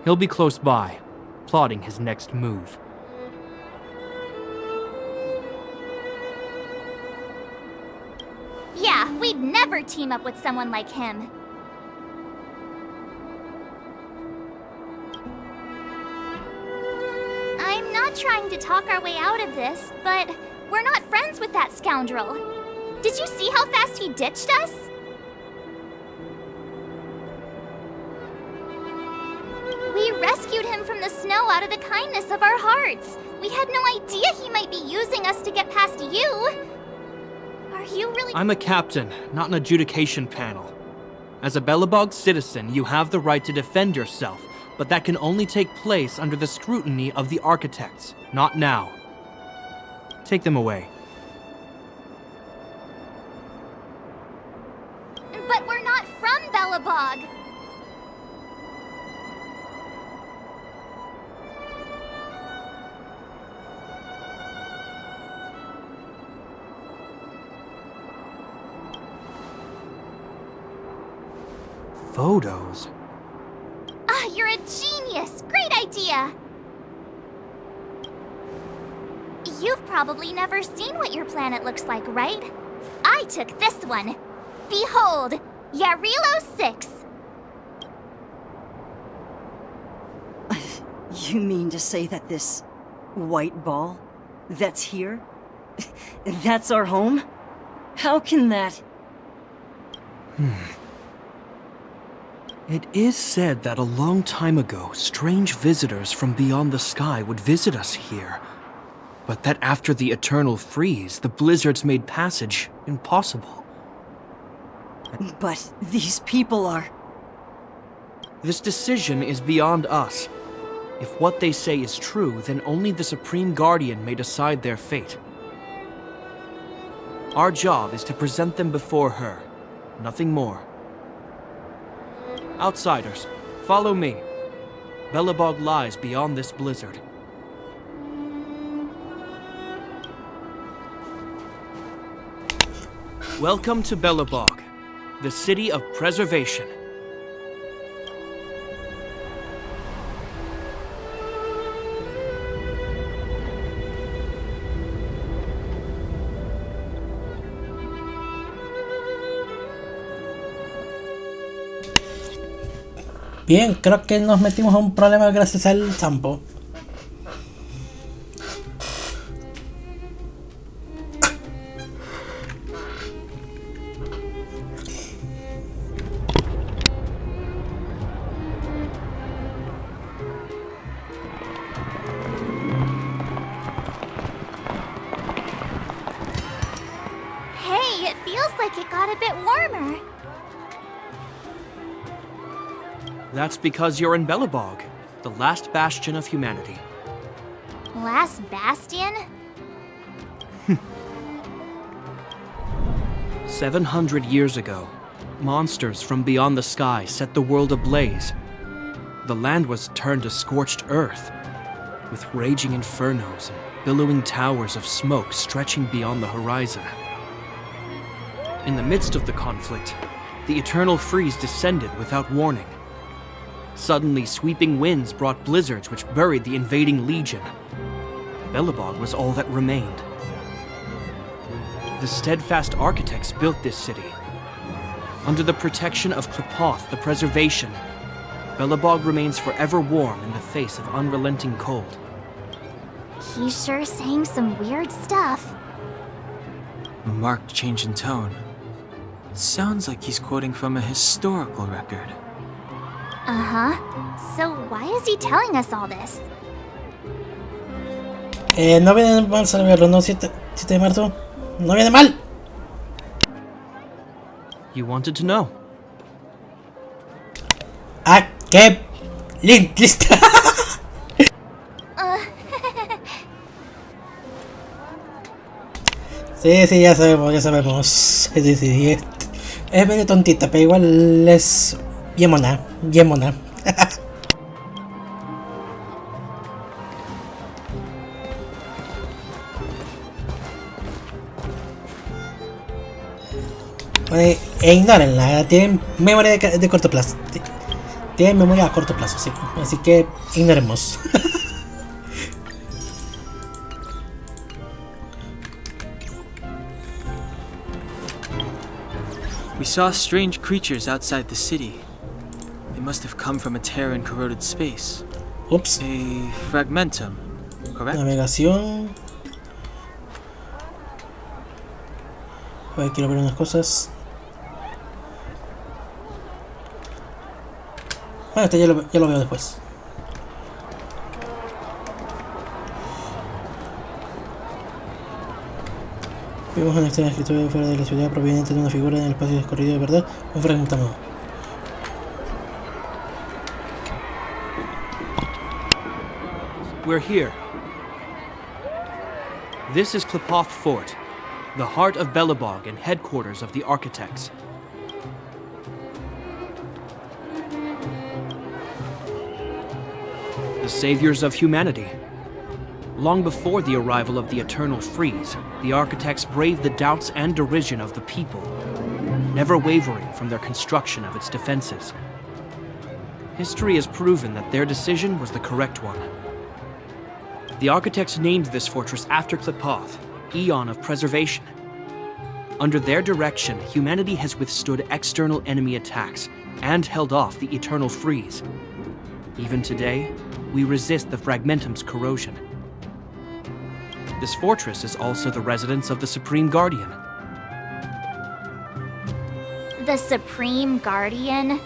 He'll be close by, plotting his next move. Yeah, we'd never team up with someone like him. I'm not trying to talk our way out of this, but we're not friends with that scoundrel. Did you see how fast he ditched us? We rescued him from the snow out of the kindness of our hearts. We had no idea he might be using us to get past you. Are you really— I'm a captain, not an adjudication panel. As a Belobog citizen, you have the right to defend yourself, but that can only take place under the scrutiny of the architects, not now. Take them away. But we're not from Belobog. Photos? Ah, you're a genius! Great idea! You've probably never seen what your planet looks like, right? I took this one. Behold, Yarilo 6. You mean to say that this white ball that's here? That's our home? How can that— It is said that a long time ago, strange visitors from beyond the sky would visit us here. But that after the eternal freeze, the blizzards made passage impossible. But these people are— This decision is beyond us. If what they say is true, then only the Supreme Guardian may decide their fate. Our job is to present them before her. Nothing more. Outsiders, follow me. Belobog lies beyond this blizzard. Welcome to Belobog, the city of preservation. Bien, creo que nos metimos a un problema gracias al Sampo. Hey, it feels like it got a bit warmer. That's because you're in Belobog, the last bastion of humanity. Last bastion? 700 years ago, monsters from beyond the sky set the world ablaze. The land was turned to scorched earth, with raging infernos and billowing towers of smoke stretching beyond the horizon. In the midst of the conflict, the eternal freeze descended without warning. Suddenly, sweeping winds brought blizzards which buried the invading legion. Belobog was all that remained. The steadfast architects built this city. Under the protection of Klepoth, the Preservation, Belobog remains forever warm in the face of unrelenting cold. He's sure saying some weird stuff. A marked change in tone. It sounds like he's quoting from a historical record. Uh-huh. So why is he telling us all this? No viene mal saberlo, ¿no? 7 de marzo. No viene mal. You wanted to know. Ah, qué lista. Sí, ya sabemos, ya sabemos. Sí. Es medio tontita, pero igual es bien mona, bien mona. Ignórenla, tienen memoria de corto plazo. Tienen memoria a corto plazo, sí. Así que ignoremos. We saw strange creatures outside the city. They must have come from a tear in corroded space. Oops. A fragmentum, correct? Navegación. A ver, quiero ver unas cosas. Bueno, esto ya lo veo después. Vimos una extraña escritura fuera de la ciudad proveniente de una figura en el espacio descorrido de verdad, un fragmento nuevo. We're here. This is Klepoth Fort, the heart of Belobog and headquarters of the architects. The saviors of humanity. Long before the arrival of the Eternal Freeze, the architects braved the doubts and derision of the people, never wavering from their construction of its defenses. History has proven that their decision was the correct one. The architects named this fortress after Klepoth, Eon of Preservation. Under their direction, humanity has withstood external enemy attacks and held off the Eternal Freeze. Even today, we resist the Fragmentum's corrosion. This fortress is also the residence of the Supreme Guardian. The Supreme Guardian?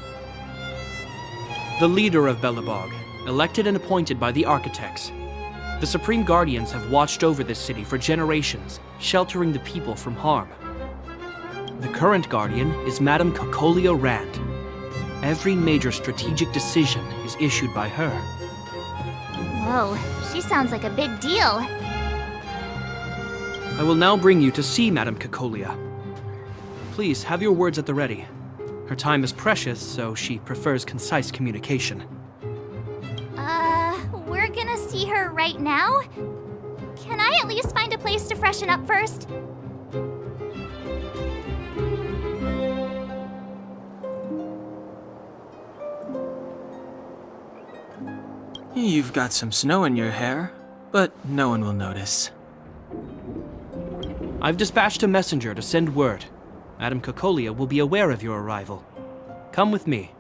The leader of Belobog, elected and appointed by the architects. The Supreme Guardians have watched over this city for generations, sheltering the people from harm. The current Guardian is Madame Cocolia Rand. Every major strategic decision is issued by her. Whoa, she sounds like a big deal. I will now bring you to see Madame Cocolia. Please have your words at the ready. Her time is precious, so she prefers concise communication. We're gonna see her right now? Can I at least find a place to freshen up first? You've got some snow in your hair, but no one will notice. I've dispatched a messenger to send word. Madame Cocolia will be aware of your arrival. Come with me.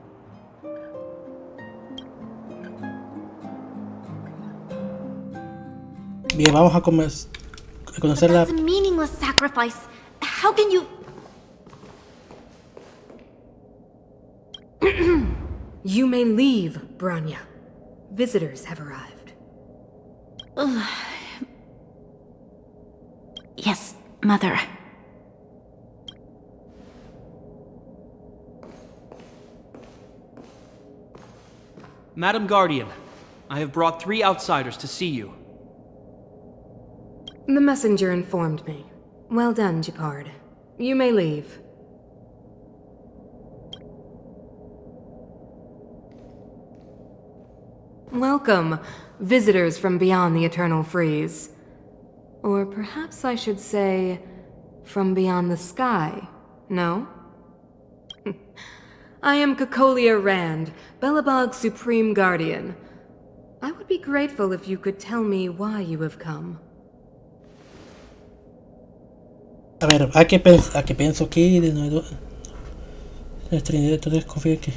Bien, vamos a conocer la... That's a meaningless sacrifice. How can you... You may leave, Branya. Visitors have arrived. Yes, Mother. Madam Guardian, I have brought 3 outsiders to see you. The messenger informed me. Well done, Gepard. You may leave. Welcome, visitors from beyond the Eternal Freeze. Or perhaps I should say, from beyond the sky, no? I am Cocolia Rand, Belobog's Supreme Guardian. I would be grateful if you could tell me why you have come. A ver, ¿a qué pienso aquí de nuevo? Entonces confío que...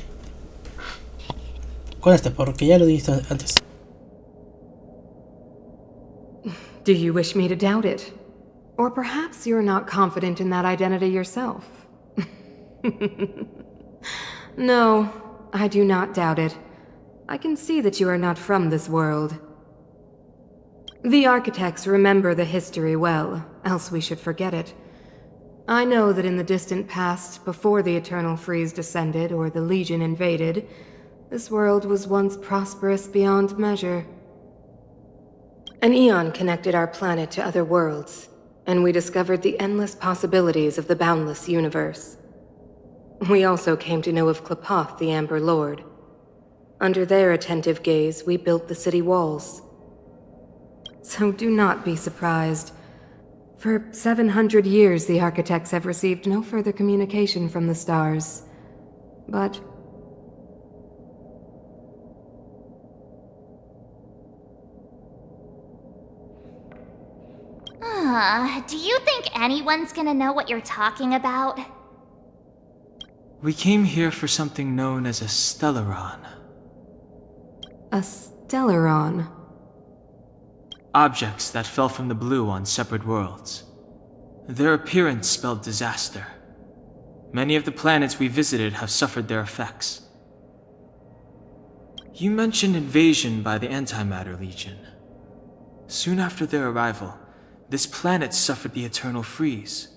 Con este, porque ya lo he visto antes. Do you wish me to doubt it? Or perhaps you're not confident in that identity yourself? No, I do not doubt it. I can see that you are not from this world. The architects remember the history well, else we should forget it. I know that in the distant past, before the Eternal Freeze descended or the Legion invaded, this world was once prosperous beyond measure. An eon connected our planet to other worlds, and we discovered the endless possibilities of the boundless universe. We also came to know of Klapoth, the Amber Lord. Under their attentive gaze, we built the city walls. So do not be surprised. For 700 years, the architects have received no further communication from the stars. But... Do you think anyone's gonna know what you're talking about? We came here for something known as a Stellaron. a Stellaron? Objects that fell from the blue on separate worlds. Their appearance spelled disaster. Many of the planets we visited have suffered their effects. You mentioned invasion by the Antimatter Legion. Soon after their arrival, this planet suffered the Eternal Freeze.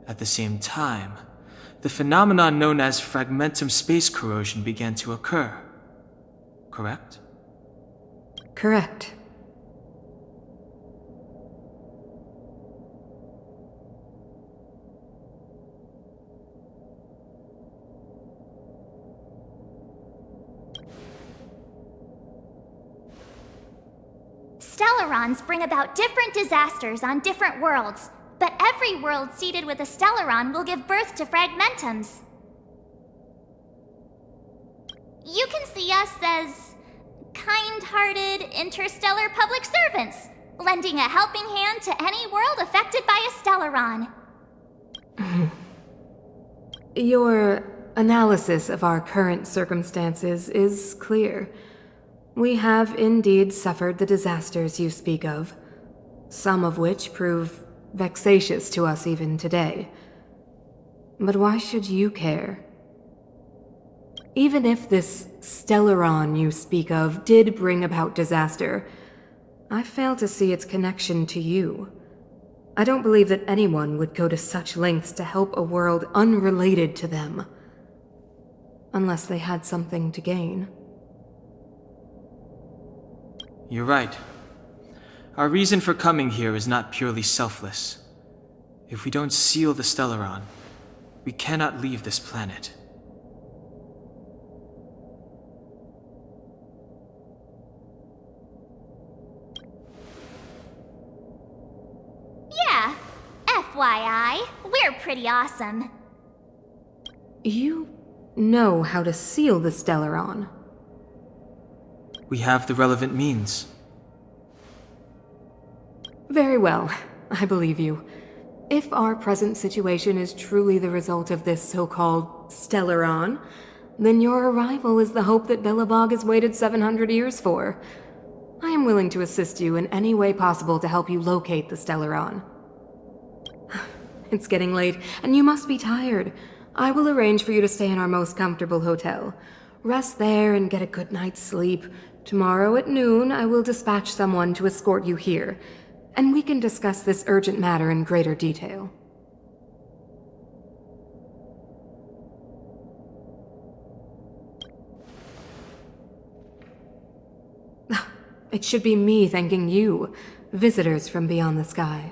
At the same time, the phenomenon known as fragmentum space corrosion began to occur. Correct? Correct. Stellarons bring about different disasters on different worlds, but every world seeded with a Stellaron will give birth to fragmentums. You can see us as kind-hearted interstellar public servants, lending a helping hand to any world affected by a Stellaron. Your analysis of our current circumstances is clear. We have indeed suffered the disasters you speak of, some of which prove vexatious to us even today. But why should you care? Even if this Stellaron you speak of did bring about disaster, I fail to see its connection to you. I don't believe that anyone would go to such lengths to help a world unrelated to them. Unless they had something to gain. You're right. Our reason for coming here is not purely selfless. If we don't seal the Stellaron, we cannot leave this planet. Yeah, FYI, we're pretty awesome. You know how to seal the Stellaron. We have the relevant means. Very well, I believe you. If our present situation is truly the result of this so-called Stellaron, then your arrival is the hope that Belobog has waited 700 years for. I am willing to assist you in any way possible to help you locate the Stellaron. It's getting late, and you must be tired. I will arrange for you to stay in our most comfortable hotel. Rest there and get a good night's sleep. Tomorrow at noon, I will dispatch someone to escort you here, and we can discuss this urgent matter in greater detail. It should be me thanking you. visitors from beyond the sky.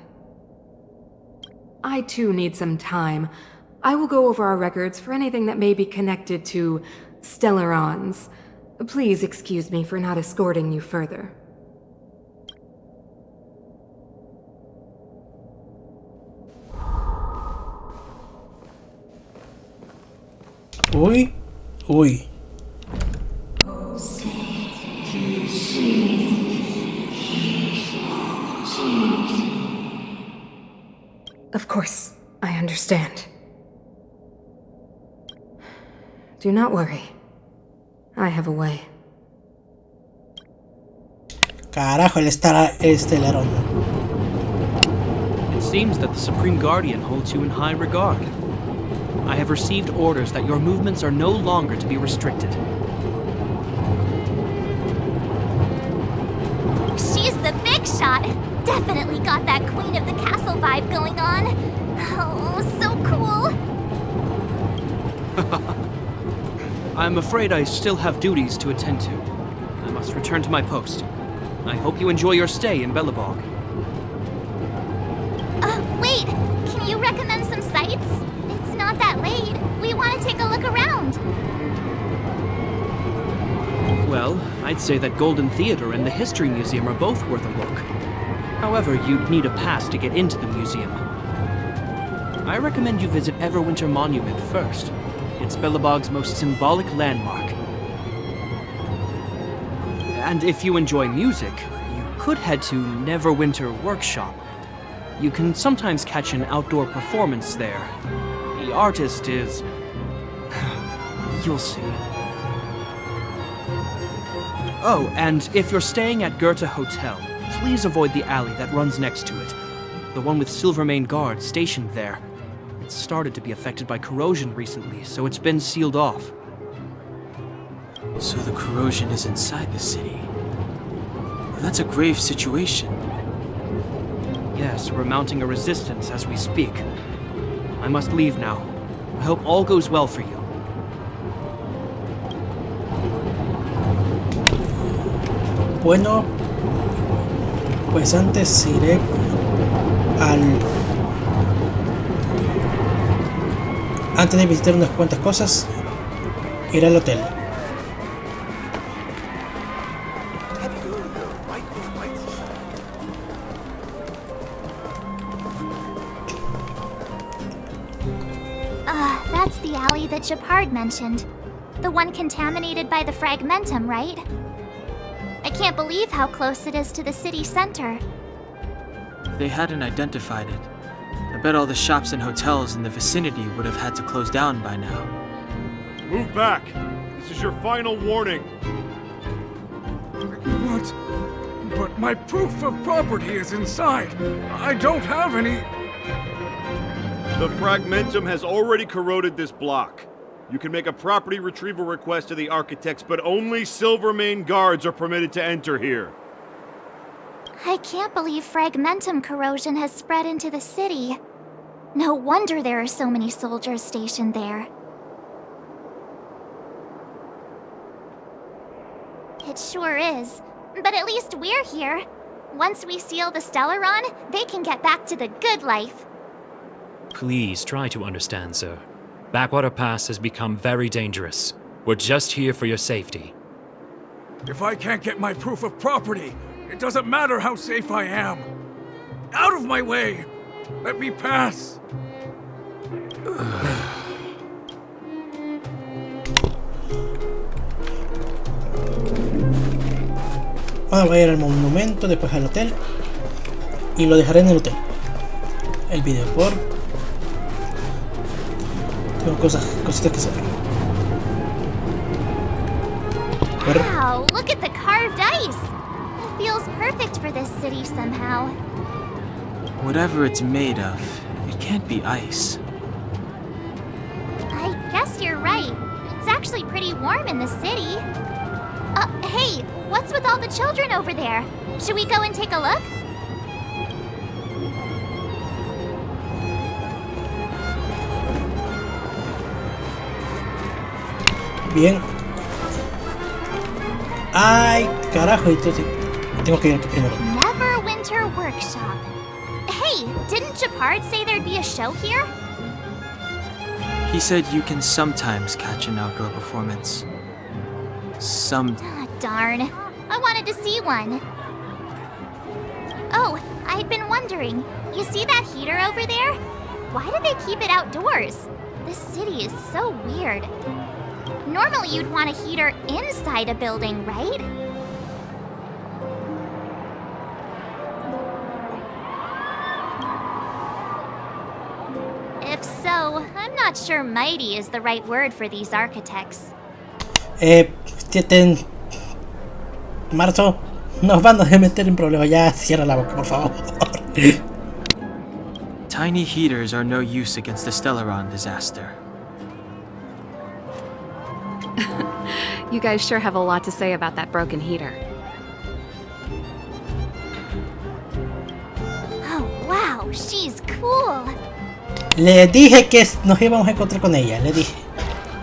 I too need some time. I will go over our records for anything that may be connected to Stellarons. Please excuse me for not escorting you further. Uy, uy. Of course, I understand. Do not worry. I have a way. Carajo, el estelarón. It seems that the Supreme Guardian holds you in high regard. I have received orders that your movements are no longer to be restricted. She's the big shot! Definitely got that Queen of the Castle vibe going on. Oh, so cool! I'm afraid I still have duties to attend to. I must return to my post. I hope you enjoy your stay in Belobog. Wait! Can you recommend some sites? It's not that late. We want to take a look around. Well, I'd say that Golden Theater and the History Museum are both worth a look. However, you'd need a pass to get into the museum. I recommend you visit Everwinter Monument first. It's Belobog's most symbolic landmark. And if you enjoy music, you could head to Neverwinter Workshop. You can sometimes catch an outdoor performance there. The artist is... you'll see. Oh, and if you're staying at Goethe Hotel, please avoid the alley that runs next to it. The one with Silvermane guards stationed there. It's started to be affected by corrosion recently, so it's been sealed off. So the corrosion is inside the city. That's a grave situation. Yes, we're mounting a resistance as we speak. I must leave now. I hope all goes well for you. Bueno, pues antes iré antes de visitar unas cuantas cosas, iré al hotel. That's the alley that Shepard mentioned. The one contaminated by the fragmentum, right? I can't believe how close it is to the city center. If they hadn't identified it, I bet all the shops and hotels in the vicinity would have had to close down by now. Move back! This is your final warning! What? But my proof of property is inside. I don't have any... The fragmentum has already corroded this block. You can make a property retrieval request to the architects, but only Silvermane guards are permitted to enter here. I can't believe fragmentum corrosion has spread into the city. No wonder there are so many soldiers stationed there. It sure is. But at least we're here. Once we seal the Stellaron, they can get back to the good life. Please try to understand, sir. Backwater Pass has become very dangerous. We're just here for your safety. If I can't get my proof of property, it doesn't matter how safe I am. Out of my way! Let me pass! Ahora voy a ir al monumento, después al hotel. Y lo dejaré en el hotel. El video por... Tengo cositas que hacer. Wow, look at the carved ice! It feels perfect for this city somehow. Whatever it's made of, it can't be ice. I guess you're right. It's actually pretty warm in the city. Hey, what's with all the children over there? Should we go and take a look? Bien. Ay, carajo, entonces tengo que ir aquí primero. Neverwinter Pard say there'd be a show here? He said you can sometimes catch an outdoor performance. Ah, darn. I wanted to see one. Oh, I'd been wondering. You see that heater over there? Why do they keep it outdoors? This city is so weird. Normally you'd want a heater inside a building, right? If so, I'm not sure mighty is the right word for these architects. Marzo, nos van a meter en problemas. Ya, cierra la boca, por favor. Tiny heaters are no use against the Stellaron disaster. You guys sure have a lot to say about that broken heater. Oh, wow, she's cool. Le dije que nos íbamos a encontrar con ella, le dije.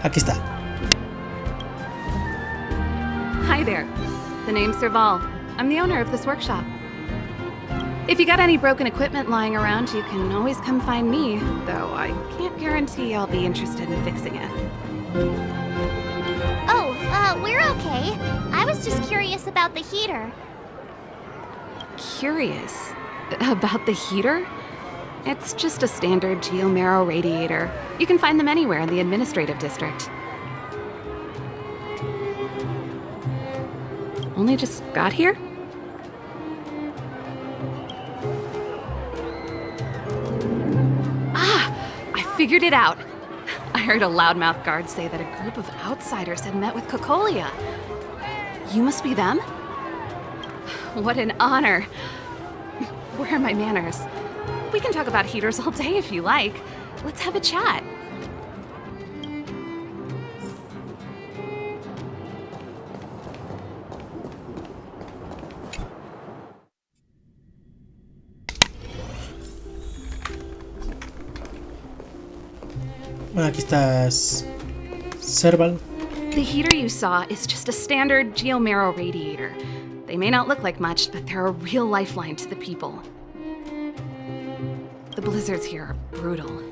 Aquí está. Hi there. The name's Serval. I'm the owner of this workshop. If you got any broken equipment lying around, you can always come find me, though I can't guarantee I'll be interested in fixing it. Oh, we're okay. I was just curious about the heater. Curious? About the heater? It's just a standard geomarrow radiator. You can find them anywhere in the administrative district. Only just got here? I figured it out. I heard a loudmouth guard say that a group of outsiders had met with Cocolia. You must be them? What an honor. Where are my manners? We can talk about heaters all day if you like. Let's have a chat. Aquí estás, Serval. The heater you saw is just a standard geomarrow radiator. They may not look like much, but they're a real lifeline to the people. The blizzards here are brutal.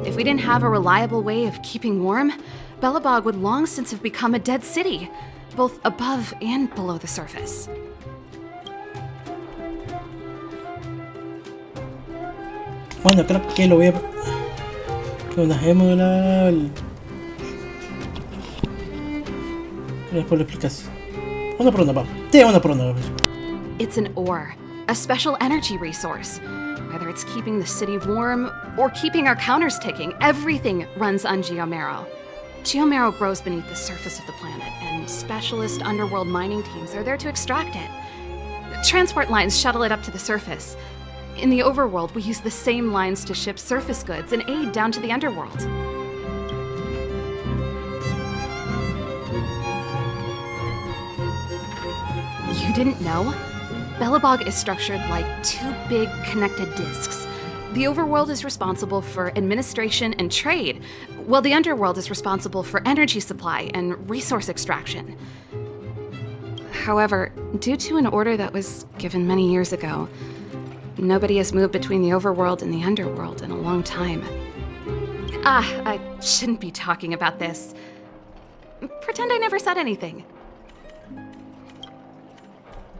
If we didn't have a reliable way of keeping warm, Belobog would long since have become a dead city, both above and below the surface. Bueno, creo que lo voy a... Una gémula... Gracias por la explicación. Una por una, vamos. Sí, una por una. It's an ore, a special energy resource. Whether it's keeping the city warm or keeping our counters ticking, everything runs on geomarrow. Geomarrow grows beneath the surface of the planet, and specialist underworld mining teams are there to extract it. Transport lines shuttle it up to the surface. In the overworld, we use the same lines to ship surface goods and aid down to the underworld. You didn't know? Belobog is structured like two big connected disks. The overworld is responsible for administration and trade, while the underworld is responsible for energy supply and resource extraction. However, due to an order that was given many years ago, nobody has moved between the overworld and the underworld in a long time. I shouldn't be talking about this. Pretend I never said anything.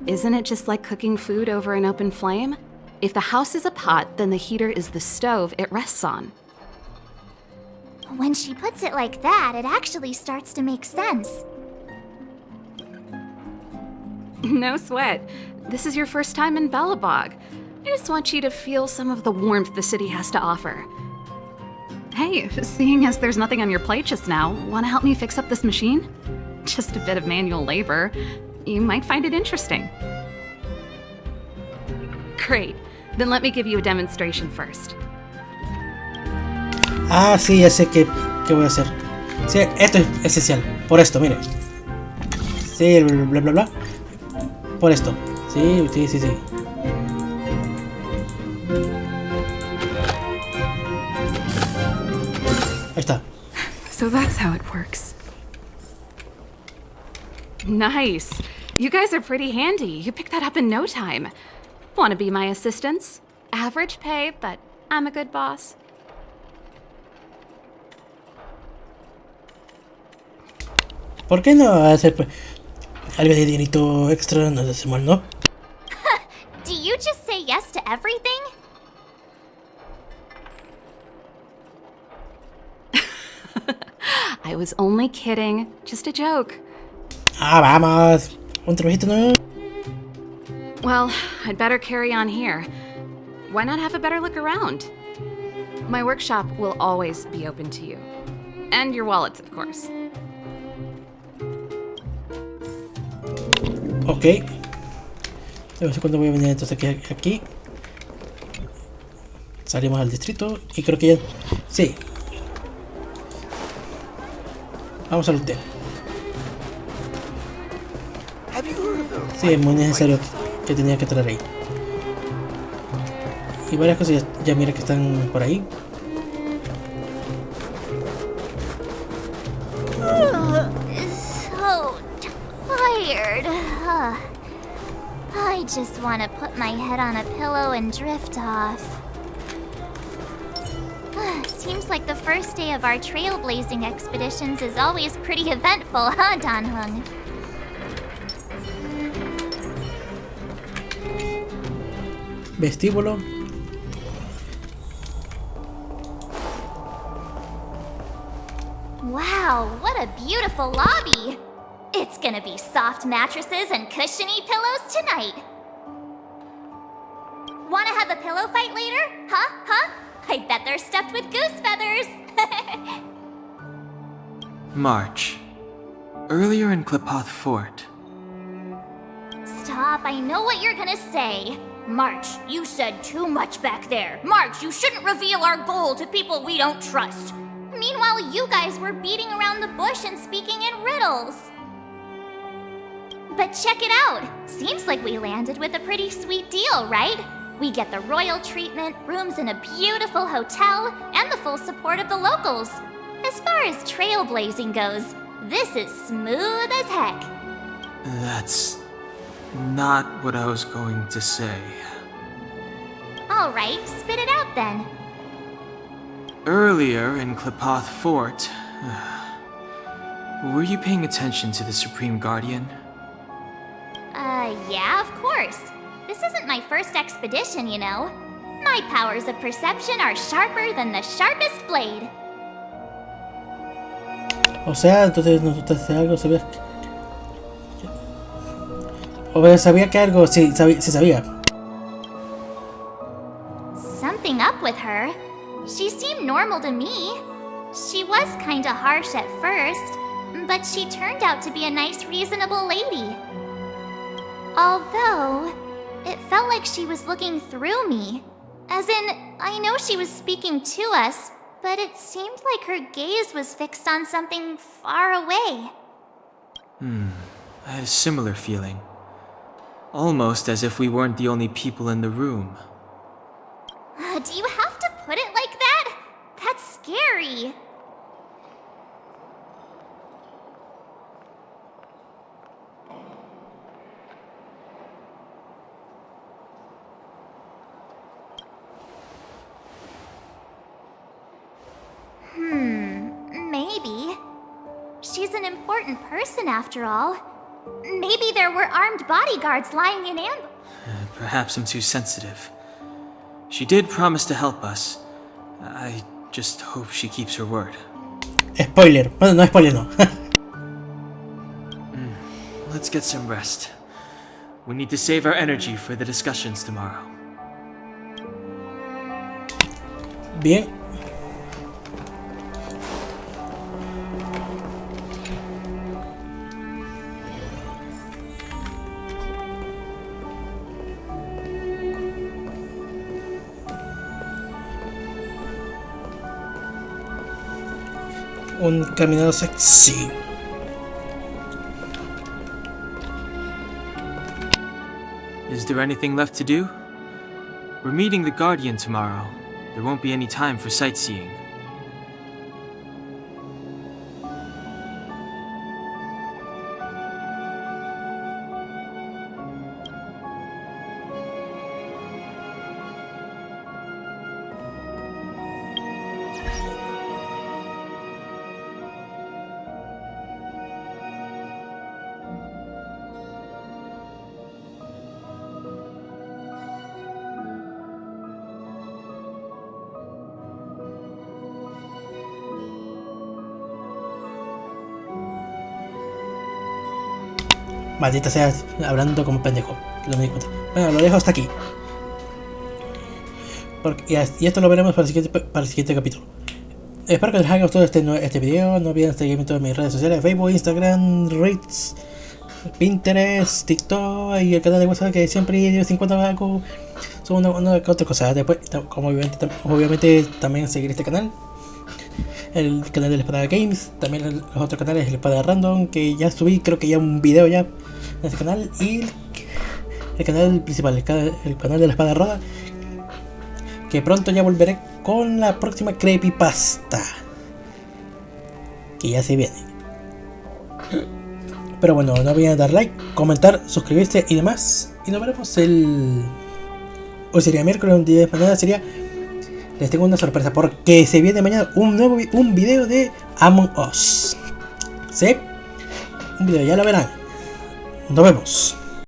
Isn't it just like cooking food over an open flame? If the house is a pot, then the heater is the stove it rests on. When she puts it like that, it actually starts to make sense. No sweat. This is your first time in Belobog. I just want you to feel some of the warmth the city has to offer. Hey, seeing as there's nothing on your plate just now, want to help me fix up this machine? Just a bit of manual labor. You might find it interesting. Great. Then let me give you a demonstration first. Ah, sí, ya sé qué voy a hacer. Sí, esto es esencial. Por esto, mire. Sí, bla, bla, bla. Por esto. Sí, sí, sí, sí. Ahí está. So that's how it works. Nice. You guys are pretty handy. You picked that up in no time. Want to be my assistants? Average pay, but I'm a good boss. ¿Por qué no hacer pues, algo de dinerito extra? No hace mal, ¿no? Do you just say yes to everything? I was only kidding. Just a joke. Ah, vamos. Un trabajito, ¿no? Well, I'd better carry on here. Why not have a better look around? My workshop will always be open to you. And your wallets, of course. Ok. No sé cuándo voy a venir entonces aquí. Salimos al distrito y creo que ya... Sí. Vamos al hotel. Sí, es muy necesario que tenía que traer ahí. Y varias cosas ya mira que están por ahí. So tired. I just want to put my head on a pillow and drift off. Seems like the first day of our trailblazing expeditions is always pretty eventful, huh, Danhung? Vestíbulo. Wow, what a beautiful lobby! It's gonna be soft mattresses and cushiony pillows tonight. Wanna have a pillow fight later? Huh? I bet they're stuffed with goose feathers! March. Earlier in Klipoth Fort. Stop, I know what you're gonna say. March, you said too much back there. March, you shouldn't reveal our goal to people we don't trust. Meanwhile, you guys were beating around the bush and speaking in riddles. But check it out. Seems like we landed with a pretty sweet deal, right? We get the royal treatment, rooms in a beautiful hotel, and the full support of the locals. As far as trailblazing goes, this is smooth as heck. That's not what I was going to say. Alright, spit it out then. Earlier in Klipoth Fort, were you paying attention to the Supreme Guardian? Yeah, of course. This isn't my first expedition, you know. My powers of perception are sharper than the sharpest blade. O sea, entonces no notaste algo, sabías que... O sabía que algo, sí sabía. Something up with her. She seemed normal to me. She was kinda harsh at first, but she turned out to be a nice, reasonable lady. Although, it felt like she was looking through me. As in, I know she was speaking to us, but it seemed like her gaze was fixed on something far away. I had a similar feeling. Almost as if we weren't the only people in the room. Do you have to put it like that? That's scary. Maybe. She's an important person after all. Maybe there were armed bodyguards lying in ambush. Perhaps I'm too sensitive. She did promise to help us. I just hope she keeps her word. Spoiler. Bueno, no spoiler, no. Let's get some rest. We need to save our energy for the discussions tomorrow. Bien. Un caminado sexy. Is there anything left to do? We're meeting the Guardian tomorrow. There won't be any time for sightseeing. Maldita sea, hablando como pendejo. Lo me di cuenta. Bueno, lo dejo hasta aquí. Y esto lo veremos para el siguiente capítulo. Espero que les haya gustado este video. No olviden seguirme en todas mis redes sociales: Facebook, Instagram, Reels, Pinterest, TikTok y el canal de WhatsApp, que siempre de vez en cuando hago una que otra cosa. Después, como obviamente también seguir este canal, el canal de la Espada Games, también los otros canales, el Espada Random, que ya subí, creo que ya un video ya en ese canal, y el canal principal, el canal de la Espada Roda, que pronto ya volveré con la próxima creepypasta, que ya se viene. Pero bueno, no olviden dar like, comentar, suscribirse y demás. Y nos veremos hoy sería miércoles, un día de mañana les tengo una sorpresa, porque se viene mañana un video de Among Us. ¿Sí? Un video, ya lo verán. Nos vemos.